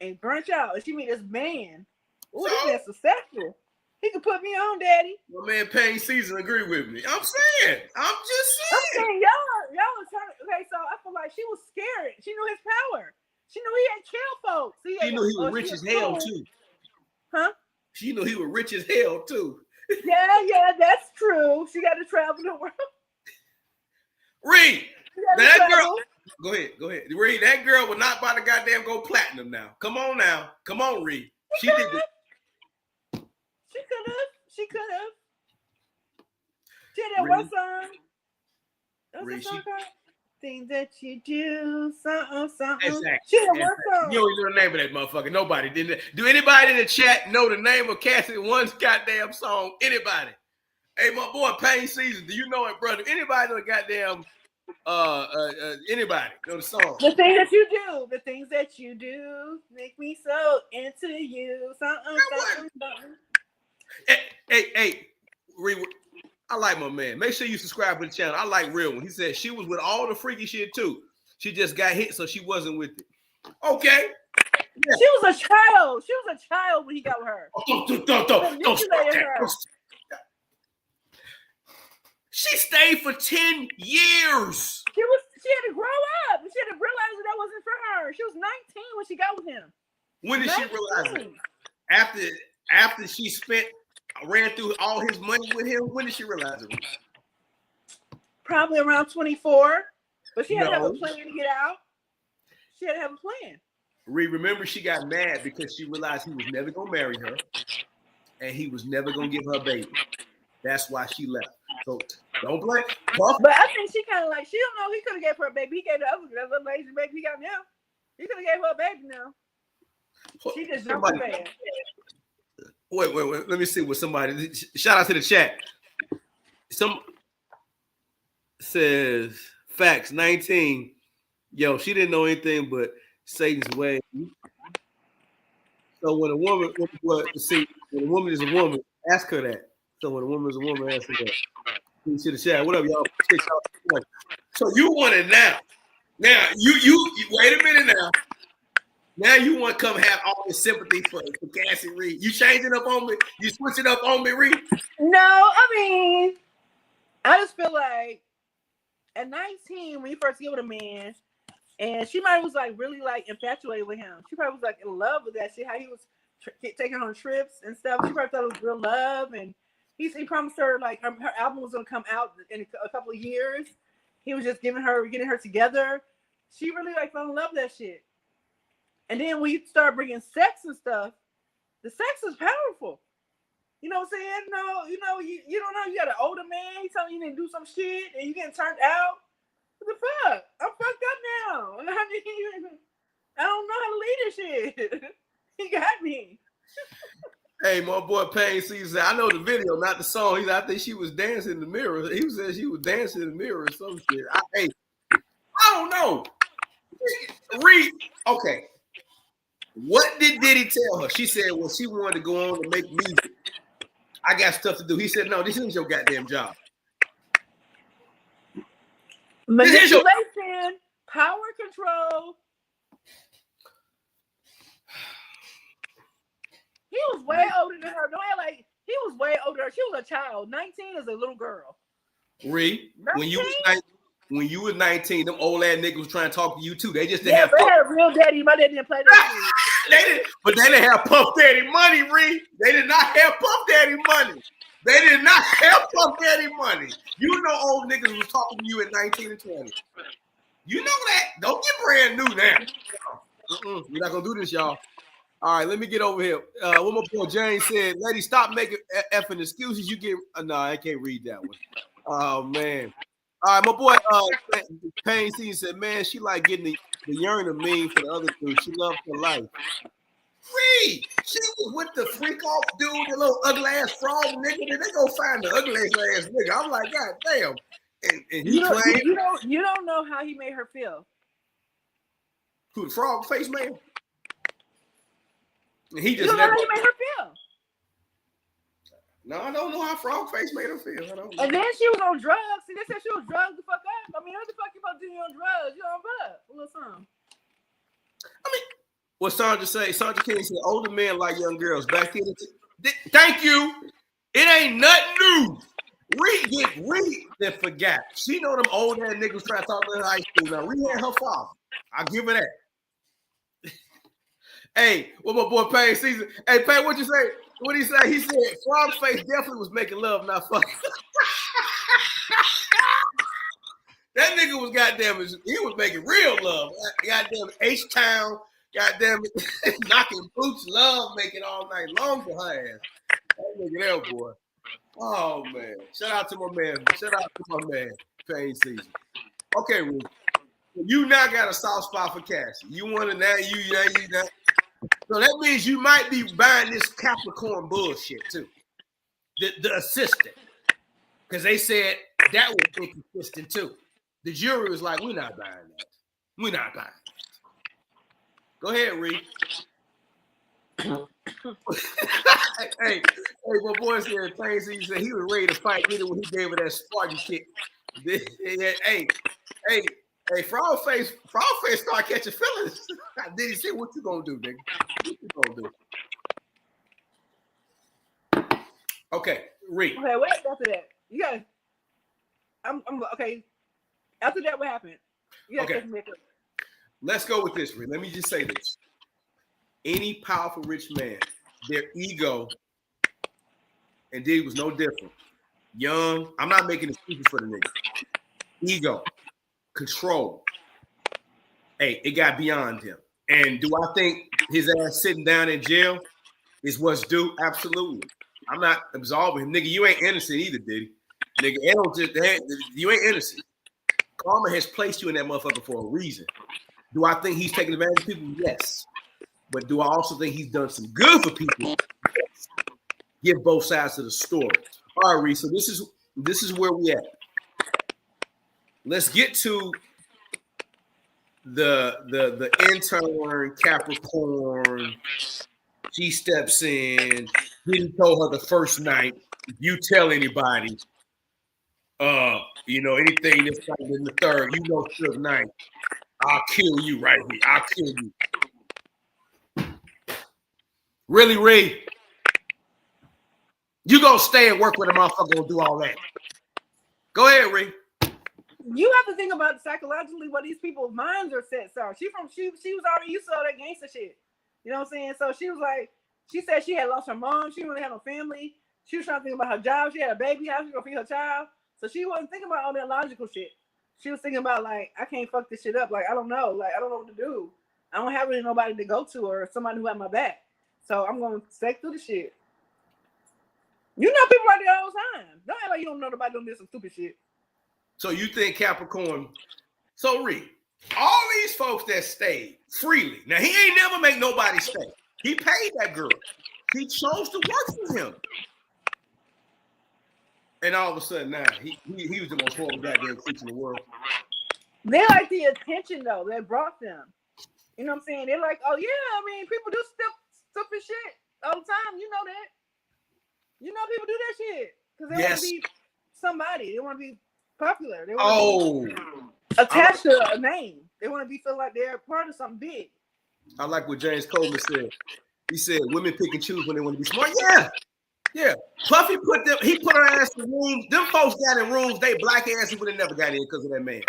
and branch out. And she meet this man. Ooh, this man's successful. He could put me on, Daddy. My man Payne Season agree with me. I'm just saying. Y'all was trying to, okay, so I feel like she was scared. She knew his power. She knew he had kill folks. She knew he was rich as hell, too. Huh? She knew he was rich as hell, too. Yeah, that's true. She got to travel the world. Reed, that girl. Go ahead. Reed, that girl was not about to goddamn go platinum now. Come on, Reed. She did it. She could have. She had that one song. What's the song called? Things that you do, something. Exactly. She had one song. You don't even know the name of that motherfucker. Nobody didn't. Do anybody in the chat know the name of Cassie one's goddamn song? Anybody? Hey, my boy Payne Season, do you know it, brother? Anybody know the goddamn anybody know the song? The things that you do make me so into you. Something. Hey, I like my man. Make sure you subscribe to the channel. I like real one. He said she was with all the freaky shit too. She just got hit, so she wasn't with it. Okay. Yeah. She was a child. She was a child when he got with her. Don't. She stayed for 10 years. She had to grow up. She had to realize that wasn't for her. She was 19 when she got with him. When did she realize it? After she ran through all his money with him, when did she realize it? Probably around 24. But she had to have a plan to get out. She had to have a plan. Remember, she got mad because she realized he was never going to marry her and he was never going to give her a baby. That's why she left. So don't blame. But I think she kind of like, she don't know. He could have gave her a baby. He gave the other little Asian baby he got now. He could have gave her a baby now. She just jumped the bed. Wait. Let me see what somebody. Shout out to the chat. Some says facts 19. Yo, she didn't know anything but Satan's way. So when a woman, when a woman is a woman, ask her that. So when a woman is a woman, ask her that. You should have said, "What up, y'all?" So you want it now? Now you wait a minute now. Now you want to come have all this sympathy for Cassie Reed. You changing up on me? You switching up on me, Reed? No, I mean, I just feel like at 19, when you first get with a man, and she might was like really like infatuated with him. She probably was like in love with that shit. How he was taking her on trips and stuff. She probably thought it was real love, and he promised her like her album was gonna come out in a couple of years. He was just getting her together. She really like fell in love with that shit. And then when you start bringing sex and stuff, the sex is powerful. You know what I'm saying? No, you don't know. You got an older man. He telling you to do some shit, and you getting turned out. What the fuck? I'm fucked up now. I don't know how to lead this shit. He got me. Hey, my boy Payne Caesar, I know the video, not the song. I think she was dancing in the mirror. He said she was dancing in the mirror or some shit. I don't know. Reed, okay. What did Diddy tell her? She said, well, she wanted to go on and make music. I got stuff to do. He said, no, this isn't your goddamn job. Manipulation, power control. He was way older than her. Don't act like he was way older. She was a child. 19 is a little girl. Reed, when you was 19, them old ass niggas was trying to talk to you too. They just didn't have. They had a real daddy. My dad didn't play that shit. But they didn't have Puff Daddy money, Reed. They did not have Puff Daddy money. They did not have Puff Daddy money. You know old niggas was talking to you at 19 and 20. You know that. Don't get brand new now. We're not gonna do this, y'all. All right, let me get over here. What my boy James said, lady, stop making effing excuses. You get no, I can't read that one. Oh man. All right, my boy Payne C said, man, she like getting the yearning mean for the other dude. She loves her life. Reed, she was with the freak off dude, the little ugly ass frog nigga. Then they go find the ugliest ass nigga. I'm like, God damn. And he claimed you don't know how he made her feel. Who, the frog face man? And he just you don't know how he made her feel. No, I don't know how frog face made her feel. I don't know. And then she was on drugs. See, they said she was drugged the fuck up. I mean, what the fuck you about to do on drugs? You on butt. A little something. I mean, what Sandra say? Sandra King said, older men like young girls. Back then, thank you. It ain't nothing new. Reed then forgot. She know them old ass niggas trying to talk to her in high school. Now, Reed had her father. I'll give her that. Hey, what my boy Payne Caesar? Hey, Payne, what you say? What he say? He said frog face definitely was making love, not fucking. That nigga was goddamn. He was making real love. Goddamn H-Town. Goddamn it, knocking boots, love, making all night long for her ass. That nigga there, boy. Oh man! Shout out to my man. Payne Caesar. Okay, Ruth. You now got a soft spot for Cassie. You want to now. So that means you might be buying this Capricorn bullshit too. The assistant. Because they said that was inconsistent too. The jury was like, we're not buying that. We're not buying that. Go ahead, Reed. hey, my boy said, Payne said he was ready to fight me when he gave her that Sparky kick. Hey, frog face start catching feelings. Did he say, what you gonna do, nigga? What you gonna do? Okay, Reed. Okay, wait, after that. You gotta I'm okay. After that, what happened? Okay. Let's go with this, Reed. Let me just say this. Any powerful rich man, their ego, and Diddy was no different. Young, I'm not making excuses for the nigga. Ego. Control. Hey, it got beyond him. And do I think his ass sitting down in jail is what's due? Absolutely. I'm not absolving him. Nigga, you ain't innocent either, Diddy. Nigga, you ain't innocent. Karma has placed you in that motherfucker for a reason. Do I think he's taking advantage of people? Yes. But do I also think he's done some good for people? Yes. Give both sides of the story. All right, Reed, so this is where we at. Let's get to the intern Capricorn, she steps in. He told her the first night, if you tell anybody, anything that's like in the third, Suge Knight, I'll kill you right here. I'll kill you. Really, Ray? You gonna stay and work with a motherfucker and do all that? Go ahead, Ray. You have to think about psychologically what these people's minds are set. So she was already used to all that gangster shit. You know what I'm saying? So she was like, she said she had lost her mom. She really had no family. She was trying to think about her job. She had a baby. How she gonna feed her child? So she wasn't thinking about all that logical shit. She was thinking about like, I can't fuck this shit up. Like, I don't know. Like, I don't know what to do. I don't have really nobody to go to or somebody who had my back. So I'm gonna stick through the shit. You know people like that all the time. Don't act like you don't know nobody doing this some stupid shit. So you think Capricorn? So Reed, all these folks that stayed freely. Now he ain't never make nobody stay. He paid that girl. He chose to work for him. And all of a sudden now he was the most horrible goddamn creature in the world. They like the attention though that brought them. You know what I'm saying? They're like, oh yeah, I mean people do stupid shit all the time. You know that. You know people do that shit because they want to be somebody. They want to be popular. They want to be attached to a name. They want to be feel like they're part of something big. I like what James Coleman said. He said women pick and choose when they want to be smart. Yeah. Puffy put her ass in rooms. Them folks got in rooms. They black ass would have never got in because of that man.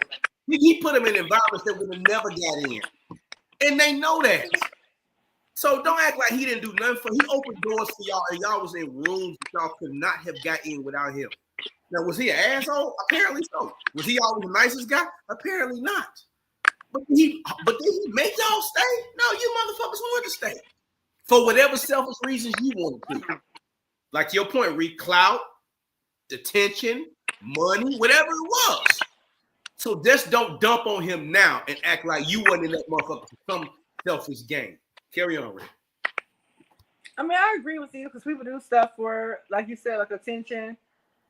He put them in environments that would have never got in, and they know that. So don't act like he didn't do nothing for. He opened doors for y'all, and y'all was in rooms that y'all could not have got in without him. Now, was he an asshole? Apparently so. Was he always the nicest guy? Apparently not. But did he make y'all stay? No, you motherfuckers wanted to stay for whatever selfish reasons you wanted to. Like your point, Reed, clout, attention, money, whatever it was. So just don't dump on him now and act like you wasn't in that motherfucker for some selfish gain. Carry on, Reed. I mean, I agree with you because people do stuff for, like you said, like attention.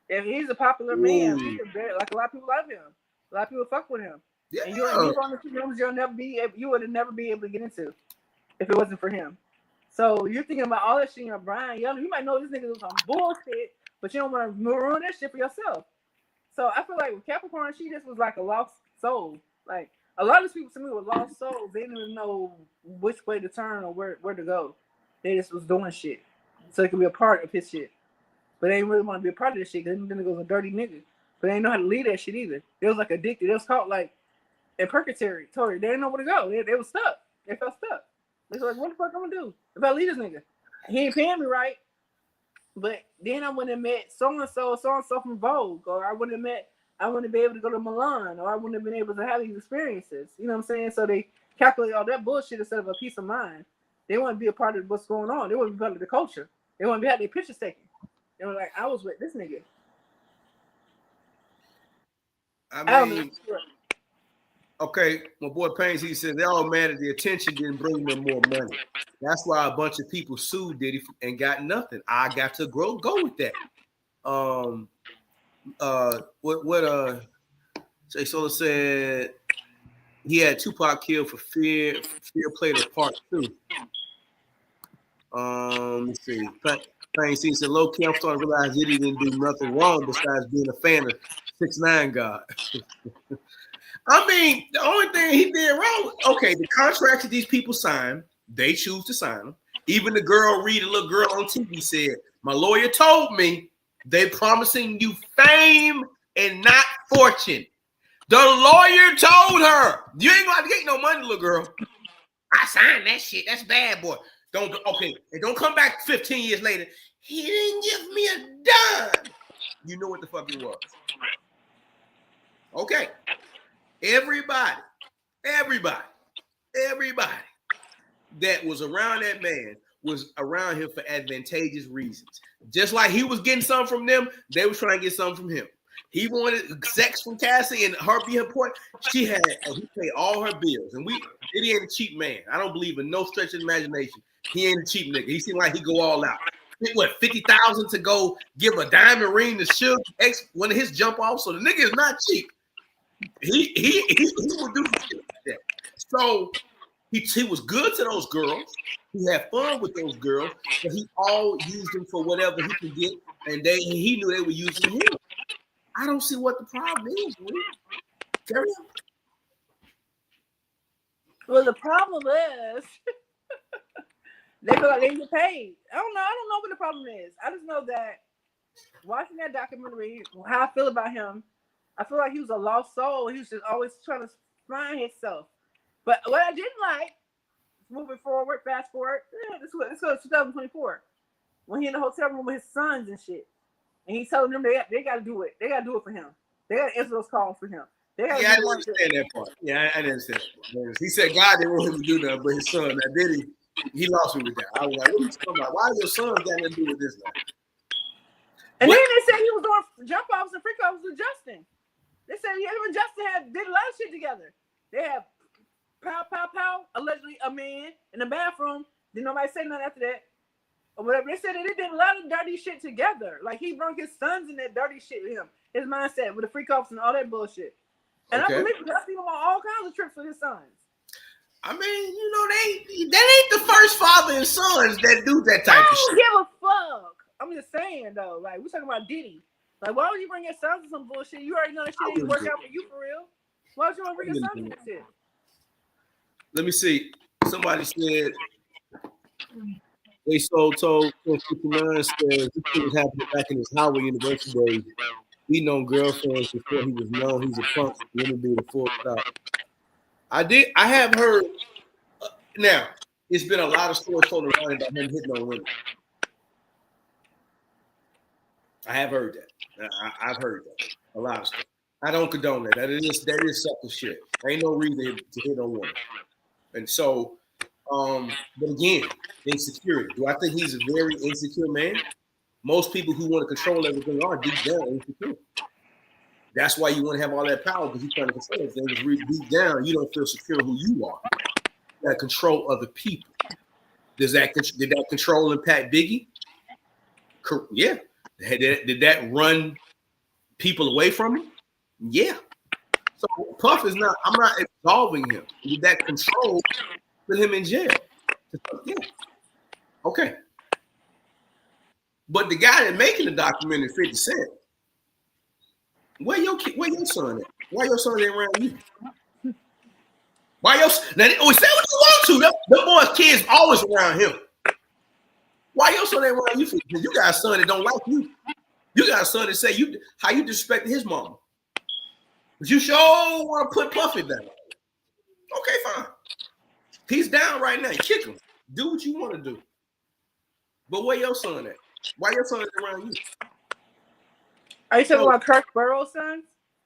If he's a popular man, like a lot of people love him. A lot of people fuck with him. Yeah. And you're on the rooms you would never be able to get into if it wasn't for him. So you're thinking about all that shit, Brian Young. You might know this nigga was some bullshit, but you don't want to ruin that shit for yourself. So I feel like with Capricorn, she just was like a lost soul. Like a lot of these people to me were lost souls. They didn't even know which way to turn or where to go. They just was doing shit so they could be a part of his shit. But they didn't really want to be a part of this shit because then it was a dirty nigga. But they didn't know how to lead that shit either. They was like addicted. They was caught like in purgatory. They didn't know where to go. They was stuck. They felt stuck. They was like, what the fuck I'm gonna do if I leave this nigga? He ain't paying me right. But then I wouldn't have met so-and-so from Vogue, or I wouldn't be able to go to Milan, or I wouldn't have been able to have these experiences. You know what I'm saying? So they calculate all that bullshit instead of a peace of mind. They want to be a part of what's going on. They want to be part of the culture. They want to have their pictures taken. They were like, I was with this nigga. I mean, okay, my boy Pains, he said they're all mad at the attention didn't bring them more money. That's why a bunch of people sued Diddy and got nothing. I got to go with that. Jay Sola said he had Tupac killed for fear played a part too. Let's see. Pains, he said low key, I'm starting to realize Diddy didn't do nothing wrong besides being a fan of 6ix9ine God. I mean, the only thing he did wrong, okay, the contracts that these people sign, they choose to sign them. Even the little girl on TV said, my lawyer told me they're promising you fame and not fortune. The lawyer told her, you ain't gonna have to get no money, little girl. I signed that shit. That's bad, boy. And don't come back 15 years later. He didn't give me a dime. You know what the fuck it was. Okay. Everybody that was around that man was around him for advantageous reasons. Just like he was getting something from them, they were trying to get something from him. He wanted sex from Cassie and her being important. He paid all her bills. And Diddy ain't a cheap man. I don't believe in no stretch of imagination. He ain't a cheap nigga. He seemed like he go all out. What, $50,000 to go give a diamond ring to Suge one of his jump offs? So the nigga is not cheap. He would do shit like that. So he was good to those girls. He had fun with those girls, but he all used them for whatever he could get, and he knew they were using him. I don't see what the problem is, man. Carry on. Well, the problem is they feel like they get paid. I don't know what the problem is. I just know that watching that documentary, how I feel about him, I feel like he was a lost soul. He was just always trying to find himself. But what I didn't like, moving forward, fast forward, this was 2024, when he in the hotel room with his sons and shit, and he's telling them they got to do it. They got to do it for him. They got to answer those calls for him. Yeah, I didn't understand that part. Yeah, I didn't understand that part. He said God didn't want him to do nothing, but his son, now Diddy, he lost me with that. I was like, what are you talking about? Why your son got nothing to do with this now? And then they said he was doing jump offs and freak offs with Justin. They said him and Justin did a lot of shit together. They had pow, pow, pow, allegedly a man in the bathroom. Didn't nobody say nothing after that. Or whatever. They said that they did a lot of dirty shit together. Like he brought his sons in that dirty shit with him. His mindset with the freak offs and all that bullshit. And I believe it. I seen him on all kinds of trips with his sons. I mean, you know, that ain't the first father and sons that do that type of shit. I don't give a fuck. I'm just saying though, like we're talking about Diddy. Like, why would you bring your sons to some bullshit? You already know that shit didn't work out for you for real. Why would you want to bring your sons to that shit? Let me see. Somebody said they told 59 says this thing was happening back in his Howard University days. He known girlfriends before he was known. He's a punk. Let me be the full stop. I have heard. Now, it's been a lot of stories told around about him hitting on women. I have heard that. I've heard that. A lot of stuff. I don't condone that. That is sucker shit. There ain't no reason to hit on women. And so, but again, insecurity. Do I think he's a very insecure man? Most people who want to control everything are deep down insecure. That's why you want to have all that power, because you're trying to control everything. Deep down, you don't feel secure who you are. You got to control other people. Did that control impact Biggie? Yeah. Did that run people away from him? Yeah. So Puff is not. I'm not absolving him. Did that control put him in jail? Yeah. Okay. But the guy that making the documentary, 50 Cent, where your son at? Why your son ain't around you? Why your now? Say what you want to. Them boys' kids always around him. Why your son ain't around you? Because you got a son that don't like you. You got a son that say how you disrespect his mama. But you sure want to put Puffy down. Okay, fine. He's down right now. Kick him. Do what you want to do. But where your son at? Why your son ain't around you? Are you talking about Kirk Burrow's son?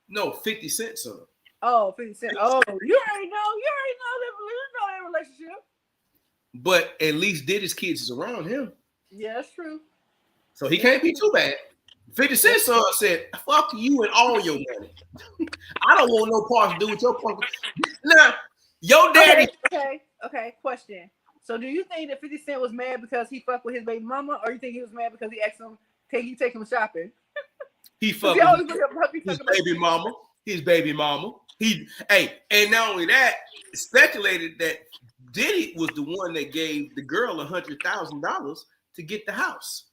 No, 50 Cent son. Oh, 50 Cent. Oh, you already know that relationship. But at least Diddy's kids is around him. Yeah, that's true. So he can't be too bad. 50 Cent son said, fuck you and all your money. I don't want no parts to do with your punk. Now, your daddy. Okay. Question. So do you think that 50 Cent was mad because he fucked with his baby mama, or you think he was mad because he asked him, take him shopping? He fucked with his baby mama. And not only that, speculated that Diddy was the one that gave the girl $100,000 to get the house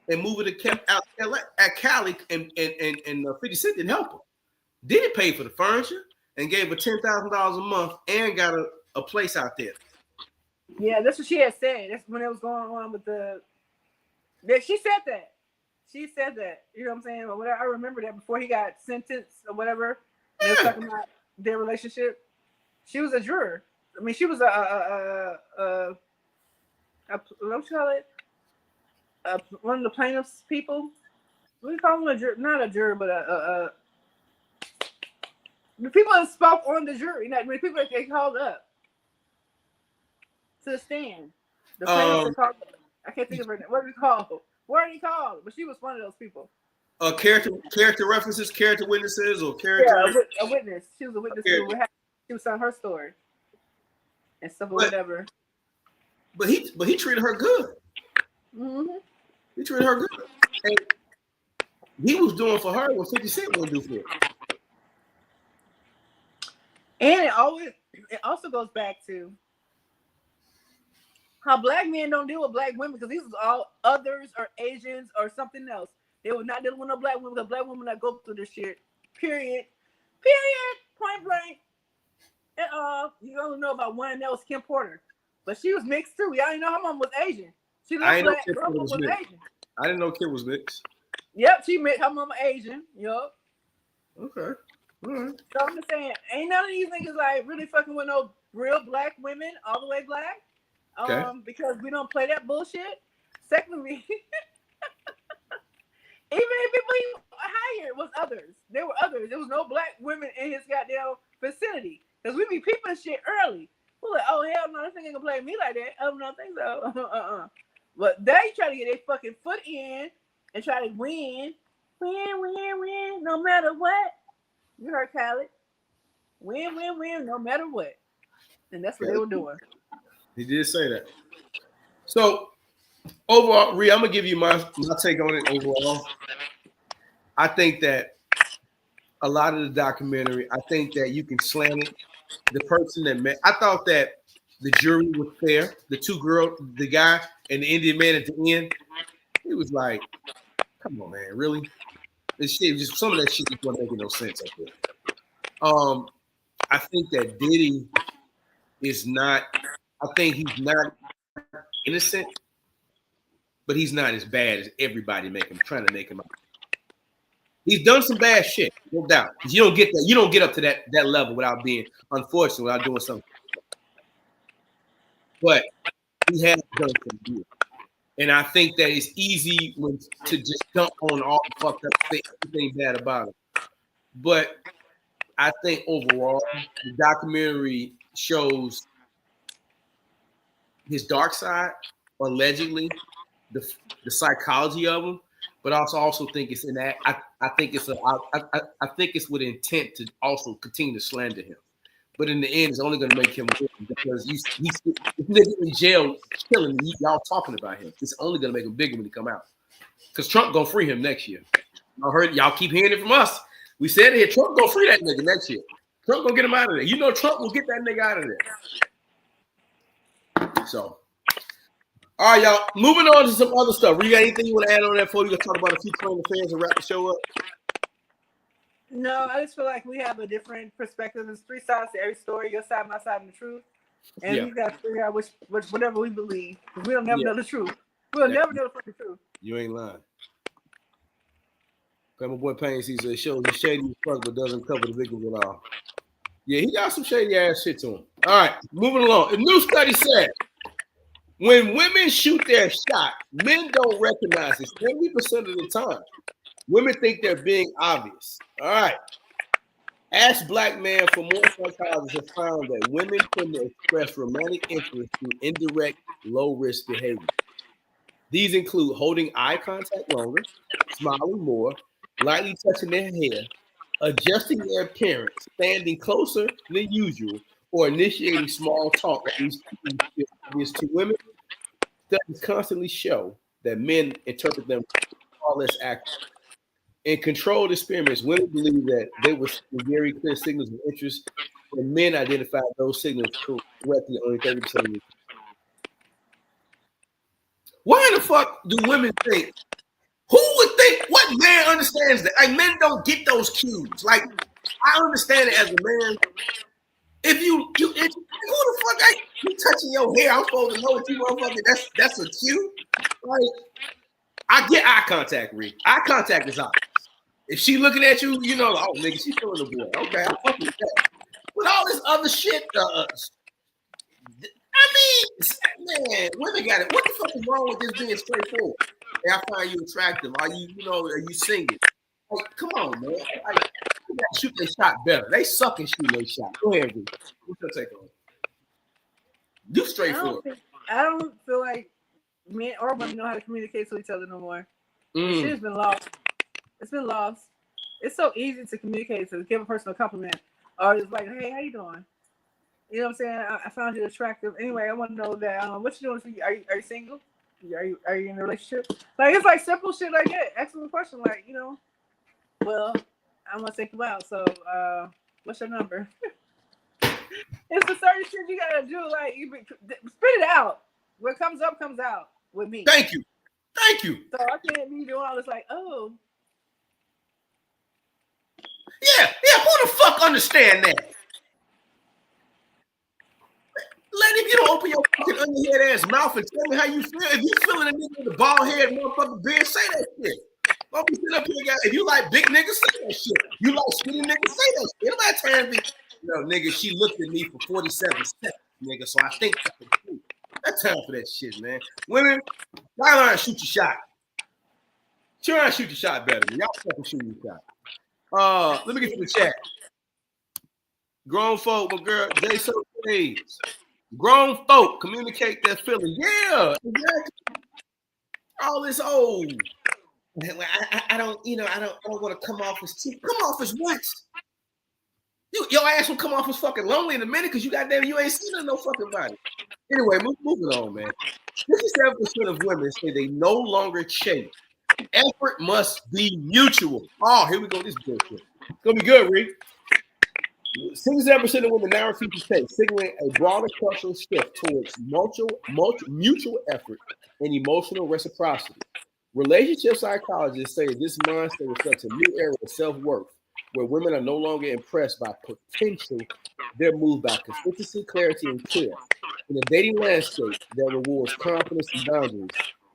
and move it at Cali, and 50 Cent didn't help him. Diddy paid for the furniture and gave her $10,000 a month and got a place out there. Yeah, that's what she had said. That's when it was going on with she said that. She said that. You know what I'm saying? But I remember that before he got sentenced or whatever. They were talking about their relationship. She was a juror. I mean, she was what do you call it? One of the plaintiffs' people. What do you call them? A juror? Not a juror, but the people that spoke on the jury. Not the people that they called up to the stand. The plaintiffs called up. I can't think of her name. What are they called? What are they called? But she was one of those people. Character references, character witnesses, or character. Yeah, a witness. She was a witness who she was telling her story and stuff or whatever. But he treated her good. Mm-hmm. He treated her good. And he was doing for her what 50 Cent wouldn't do for her. And it also goes back to how black men don't deal with black women because these are all others or Asians or something else. They were not dealing with no black women because black women not go through this shit. Period. Period. Point blank. And you only know about one, and that was Kim Porter. But she was mixed too. Y'all didn't know her mom was Asian. She I looked ain't know black. Kid Her mom was was mixed. Asian. I didn't know Kid was mixed. Yep, she met her mama Asian. Yup. Okay. All right. So I'm just saying, ain't none of these niggas like really fucking with no real black women, all the way black. Okay. Because we don't play that bullshit. Secondly, even if people he hired was others. There were others. There was no black women in his goddamn vicinity. Because we be peeping shit early. We're like, oh hell no, this nigga ain't gonna play me like that. I don't think so. But they try to get their fucking foot in and try to win. Win, no matter what. You heard Khaled. Win, no matter what. And that's what they were doing. He did say that. So overall, Rhea, I'm gonna give you my take on it overall. I think that a lot of the documentary, I think that you can slant it. The person that met, I thought that the jury was fair. The two girls, the guy and the Indian man at the end, he was like, "Come on, man, really?" This shit, just some of that shit just wasn't making no sense up there. I think that Diddy is not. I think he's not innocent, but he's not as bad as everybody trying to make him out. He's done some bad shit, no doubt. You don't get that. You don't get up to that level without being unfortunate, without doing something. But he has done some good. And I think that it's easy to just dump on all the fucked up things, everything bad about him. But I think overall, the documentary shows his dark side, allegedly, the psychology of him, but I also think it's in that. I think it's with intent to also continue to slander him. But in the end, it's only going to make him win because he's in jail killing y'all talking about him. It's only going to make him bigger when he come out. Because Trump going to free him next year. I heard y'all keep hearing it from us. We said it here. Trump going to free that nigga next year. Trump going to get him out of there. You know Trump will get that nigga out of there. So, all right, y'all. Moving on to some other stuff. You got anything you want to add on that before we going to talk about a few current affairs and wrap the show up? No, I just feel like we have a different perspective. There's three sides to every story. Your side, my side, and the truth. And we got to figure out whatever we believe. We don't never know the truth. We'll never know the fucking truth. You ain't lying. My boy Payne sees a show. He's shady as fuck, but doesn't cover the victims at all. Yeah, he got some shady ass shit to him. All right, moving along. A new study said when women shoot their shot, men don't recognize it 70% of the time. Women think they're being obvious. All right. Ask black man for more. Psychologists have found that women tend to express romantic interest through indirect, low-risk behavior. These include holding eye contact longer, smiling more, lightly touching their hair, adjusting their appearance, standing closer than usual, or initiating small talk. These to women, studies constantly show that men interpret them far less accurately. In controlled experiments, women believe that they were very clear signals of interest, and men identified those signals correctly only 30% of the time. Why the fuck do women think? Who would think? What man understands that? Like, men don't get those cues. Like, I understand it as a man. If who the fuck? You touching your hair? I'm supposed to know what you motherfucker. That's a cue. Like, I get eye contact, Reed. Eye contact is obvious. If she looking at you, you know, oh nigga, she feeling the boy. Okay, I fuck with that. With all this other shit, man, women got it. What the fuck is wrong with this being straightforward? Hey, I find you attractive. Are you singing? Like, come on, man. Like, you gotta shoot their shot better. They suck and shoot their shot. Go ahead, Reed. What's your take on it? You straightforward. I don't feel like men or women know how to communicate to each other no more. Shit's been lost. It's been lost. It's so easy to communicate, to give a person a compliment, or just like, "Hey, how you doing?" You know what I'm saying? I found you attractive. Anyway, I want to know that. What you doing? Are you single? Are you in a relationship? Like, it's like simple shit like that. Excellent question. Like, you know, well, I'm gonna take you out. So, what's your number? It's the certain shit you gotta do. Like spit it out. What comes up comes out with me. Thank you. Thank you. So I can't be doing all this like, oh. Yeah. Who the fuck understand that? If you don't open your fucking underhead ass mouth and tell me how you feel. If you feeling a nigga with a bald head motherfucking beard, say that shit. Don't be sitting up here, guys. If you like big niggas, say that shit. You like skinny niggas, say that shit. Nobody trying to be, nigga, she looked at me for 47 seconds, nigga, so I think that's the truth. That's time for that shit, man. Women, y'all learn how to shoot your shot. Try to shoot your shot better, man. Y'all fucking shoot your shot. Let me get to the chat. Grown folk, my girl, Jay so please. Grown folk communicate their feelings. Yeah, exactly. All this old. I don't want to come off as cheap. Come off as what? Your ass will come off as fucking lonely in a minute because you ain't seen no fucking body. Anyway, moving on, man. 57% of women say they no longer chase. Effort must be mutual. Oh, here we go. This bullshit. It's gonna be good, Rick. 67% of women now refuse to chase, signaling a broader cultural shift towards mutual effort and emotional reciprocity. Relationship psychologists say this mindset reflects a new era of self-worth, where women are no longer impressed by potential, they're moved by consistency, clarity, and care. In a dating landscape that rewards confidence and boundaries,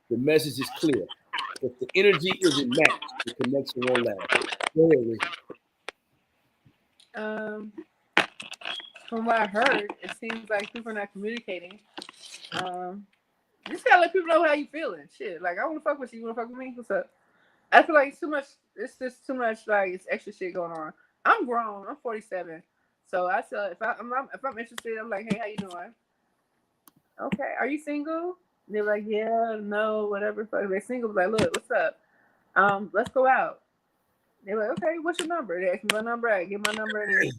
the message is clear. If the energy isn't matched, the connection won't last. Go ahead, Rick. From what I heard, it seems like people are not communicating. You just gotta let people know how you feeling. Shit, like I want to fuck with you. You want to fuck with me? What's up? I feel like it's too much. It's just too much. Like it's extra shit going on. I'm grown. I'm 47. So I tell if I'm interested, I'm like, hey, how you doing? Okay, are you single? They're like, yeah, no, whatever. If they're single, like, look, what's up? Let's go out. They're like, okay, what's your number? They ask me my number. I give my number, and we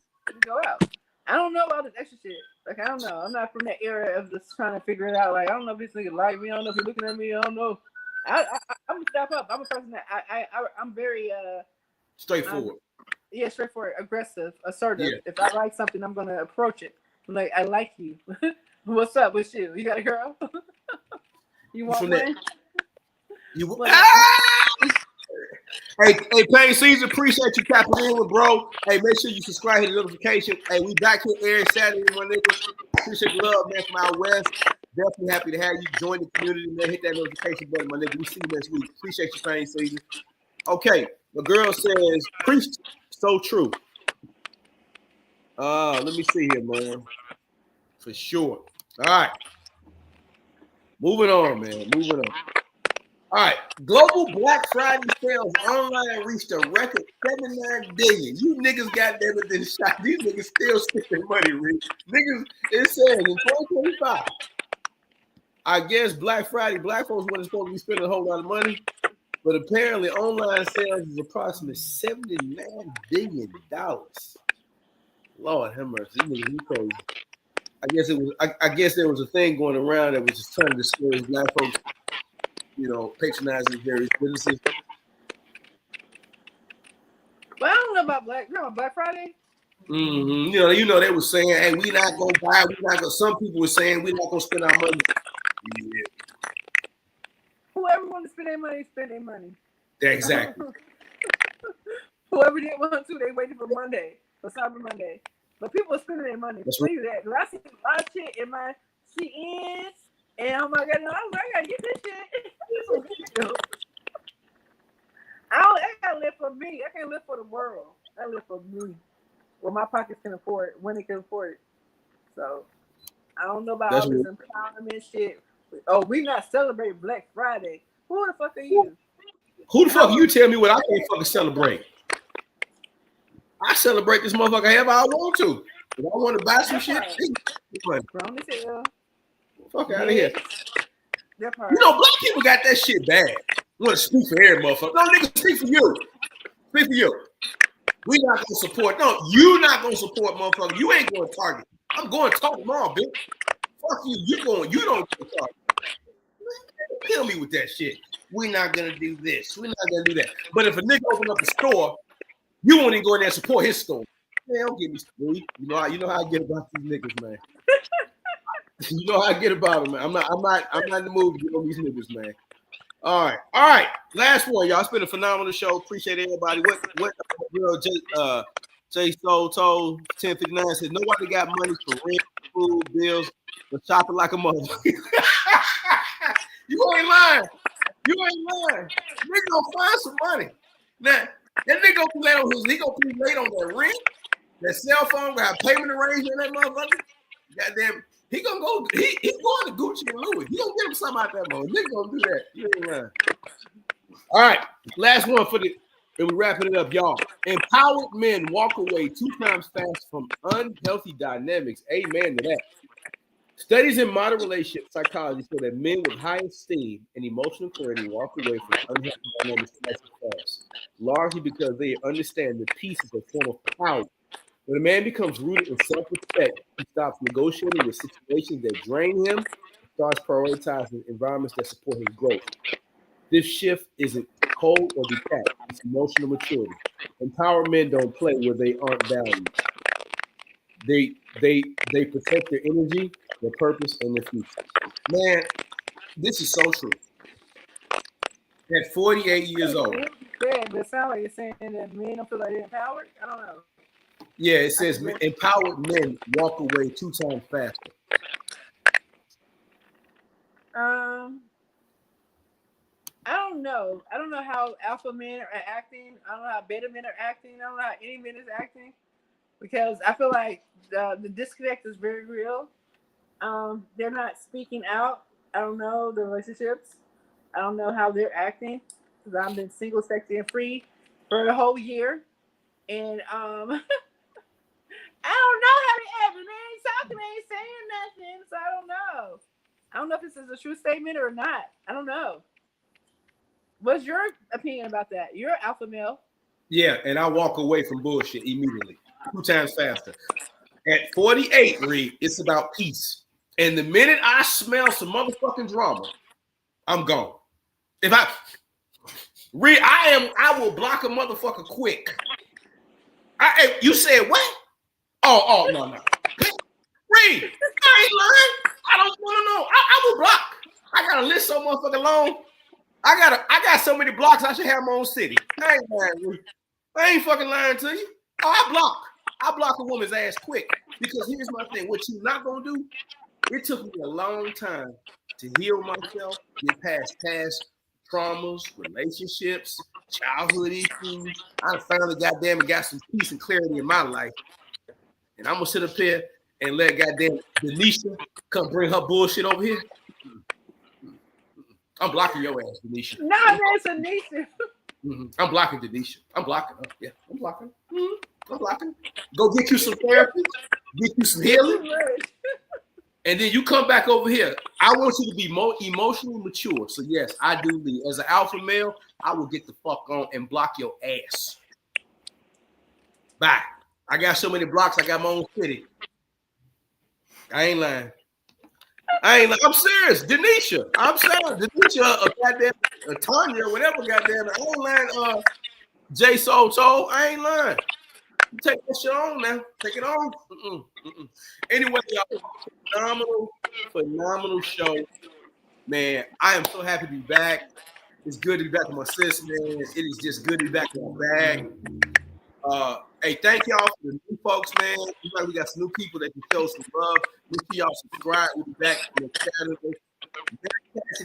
go out. I don't know about this extra shit. Like, I don't know. I'm not from that era of just trying to figure it out. Like, I don't know if this nigga like me. I don't know if he's looking at me. I don't know. I'm gonna step up. I'm a person that I'm very straightforward. Straightforward, aggressive, assertive. Yeah. If I like something, I'm gonna approach it. I'm like, I like you. What's up with you? You got a girl? You want one? Hey, Payne Caesar, appreciate you tapping in with bro. Hey, make sure you subscribe, hit the notification. Hey, we back here every Saturday, my nigga. Appreciate the love, man, from out west. Definitely happy to have you join the community, man. Hit that notification button, my nigga. We see you next week. Appreciate you, Payne Caesar. Okay, the girl says, preach, so true. Let me see here, man. For sure. All right. Moving on, man. Moving on. All right. Global Black Friday sales online reached a record 79 billion. You niggas got them in this shot. These niggas still spending money, Rick. Niggas, it says in 2025. I guess Black Friday, black folks weren't supposed to be spending a whole lot of money, but apparently online sales is approximately $79 billion. Lord have mercy. This nigga, you crazy. I guess there was a thing going around that was just trying to discourage black folks, patronizing various businesses. Well, I don't know about Black Friday. Mm-hmm. They were saying, hey, we not gonna buy, some people were saying we're not gonna spend our money. Yeah. Whoever want to spend their money, spend their money. Yeah, exactly. Whoever didn't want to, they waited for Monday, for Cyber Monday. But people are spending their money. That's right. That. I see a lot of shit in my CNs, and oh my god, I gotta get this shit. I gotta live for me. I can't live for the world. I live for me. Well, my pockets can afford it, when it can afford it. So I don't know about all this empowerment shit. Oh, we not celebrating Black Friday. Who the fuck are you? Who the fuck you tell me what I can't fucking celebrate? I celebrate this motherfucker however I want to. If I want to buy some shit, grown as hell. Fuck out of here. Black people got that shit bad. Want to speak for every motherfucker. No, nigga, speak for you. Speak for you. We not gonna support. No, you not gonna support, motherfucker. You ain't going to Target. I'm going to Target tomorrow, bitch. Fuck you. You don't go to Target. Kill me with that shit. We're not gonna do this. We're not gonna do that. But if a nigga open up a store, you won't even go in there and support his store. Man, don't get me spree. You know how I get about these niggas, man. You know how I get about them, man. I'm not in the mood to get on these niggas, man. All right. Last one, y'all. It's been a phenomenal show. Appreciate everybody. What girl J Soul told 1059 said nobody got money for rent, food, bills, but shopping like a motherfucker. You ain't lying. Nigga gonna find some money. Now that nigga gonna play on he gonna be late on that rent, that cell phone, got payment arrangement, that motherfucker. Goddamn, he gonna go. He going to Gucci and Louis. He gonna get him something out that motherfucker. Nigga gonna do that. You ain't lying. All right, last one and we wrapping it up, y'all. Empowered men walk away 2 times fast from unhealthy dynamics. Amen to that. Studies in modern relationship psychology show that men with high esteem and emotional clarity walk away from unhealthy dynamics twice as fast, largely because they understand the peace is a form of power. When a man becomes rooted in self-respect, he stops negotiating with situations that drain him and starts prioritizing environments that support his growth. This shift isn't cold or detached, it's emotional maturity. Empowered men don't play where they aren't valued. They protect their energy, their purpose, and their future. Man, this is so true. At 48 years old. It sounds like you're saying that men don't feel like they're empowered. I don't know. Yeah, it says empowered men walk away 2 times faster. I don't know. I don't know how alpha men are acting. I don't know how beta men are acting. I don't know how any men is acting, because I feel like the disconnect is very real. They're not speaking out. I don't know the relationships. I don't know how they're acting, because I've been single, sexy, and free for the whole year, and I don't know how they acting. They ain't talking. They ain't saying nothing, so I don't know. I don't know if this is a true statement or not. I don't know. What's your opinion about that? You're an alpha male. Yeah, and I walk away from bullshit immediately, 2 times faster. At 48, Reed, it's about peace. And the minute I smell some motherfucking drama, I'm gone. If Reed, I will block a motherfucker quick. You said what? Oh, no. Reed, I ain't lying. I don't want to know. I will block. I gotta list so motherfucking long. I got so many blocks. I should have my own city. I ain't lying, Reed. I ain't fucking lying to you. Oh, I block a woman's ass quick, because here's my thing. What you not gonna do? It took me a long time to heal myself, get past traumas, relationships, childhood issues. I finally got some peace and clarity in my life. And I'm gonna sit up here and let goddamn Denisha come bring her bullshit over here. I'm blocking your ass, Denisha. No, that's Anisha. I'm blocking Denisha. I'm blocking her. Yeah, I'm blocking. I'm blocking. Go get you some therapy, get you some healing, and then you come back over here. I want you to be more emotionally mature. So yes, I do lead. As an alpha male, I will get the fuck on and block your ass. Bye. I got so many blocks. I got my own city. I ain't lying. I'm serious. Denisha. I'm saying Denisha, goddamn Tanya, whatever, goddamn. I ain't lying. J Soul told. I ain't lying. You take that shit on now. Take it on. Anyway, y'all, phenomenal show. Man, I am so happy to be back. It's good to be back with my sis, man. It is just good to be back in my bag. Hey, thank y'all for the new folks, man. We got some new people that can show some love. Make sure y'all subscribe. We'll be back next Saturday.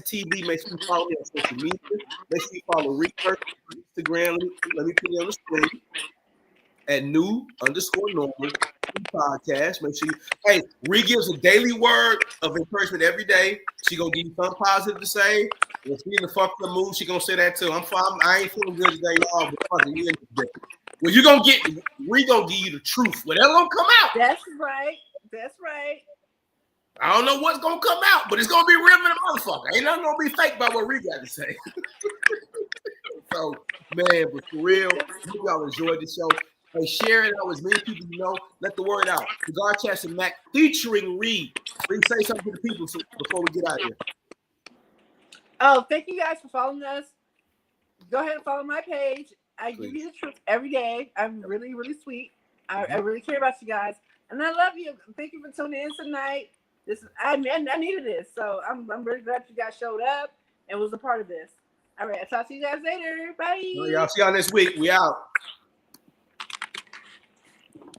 TV. Make sure you follow me on social media. Make sure you follow Research on Instagram. Let me put it on the screen at new_normal podcast. Make sure hey, Ree gives a daily word of encouragement every day. She gonna give you something positive to say. If she in the fucked up mood, she gonna say that too. I'm fine. I ain't feeling good today, y'all. But fucking you in the day. Well, you gonna get. We gonna give you the truth. Whatever gonna come out. That's right. That's right. I don't know what's gonna come out, but it's gonna be real in the motherfucker. Ain't nothing gonna be fake about what Ree got to say. So, man, but for real, hope y'all enjoyed the show. Hey, share it out as many people you know. Let the word out. Cigar Chats and Mac featuring Reed. Reed, say something to the people before we get out of here. Oh, thank you guys for following us. Go ahead and follow my page. I give you the truth every day. I'm really, really sweet. I really care about you guys, and I love you. Thank you for tuning in tonight. This is I needed this, so I'm really glad you guys showed up and was a part of this. All right, I'll talk to you guys later. All right, Bye. y'all see y'all next week. We out.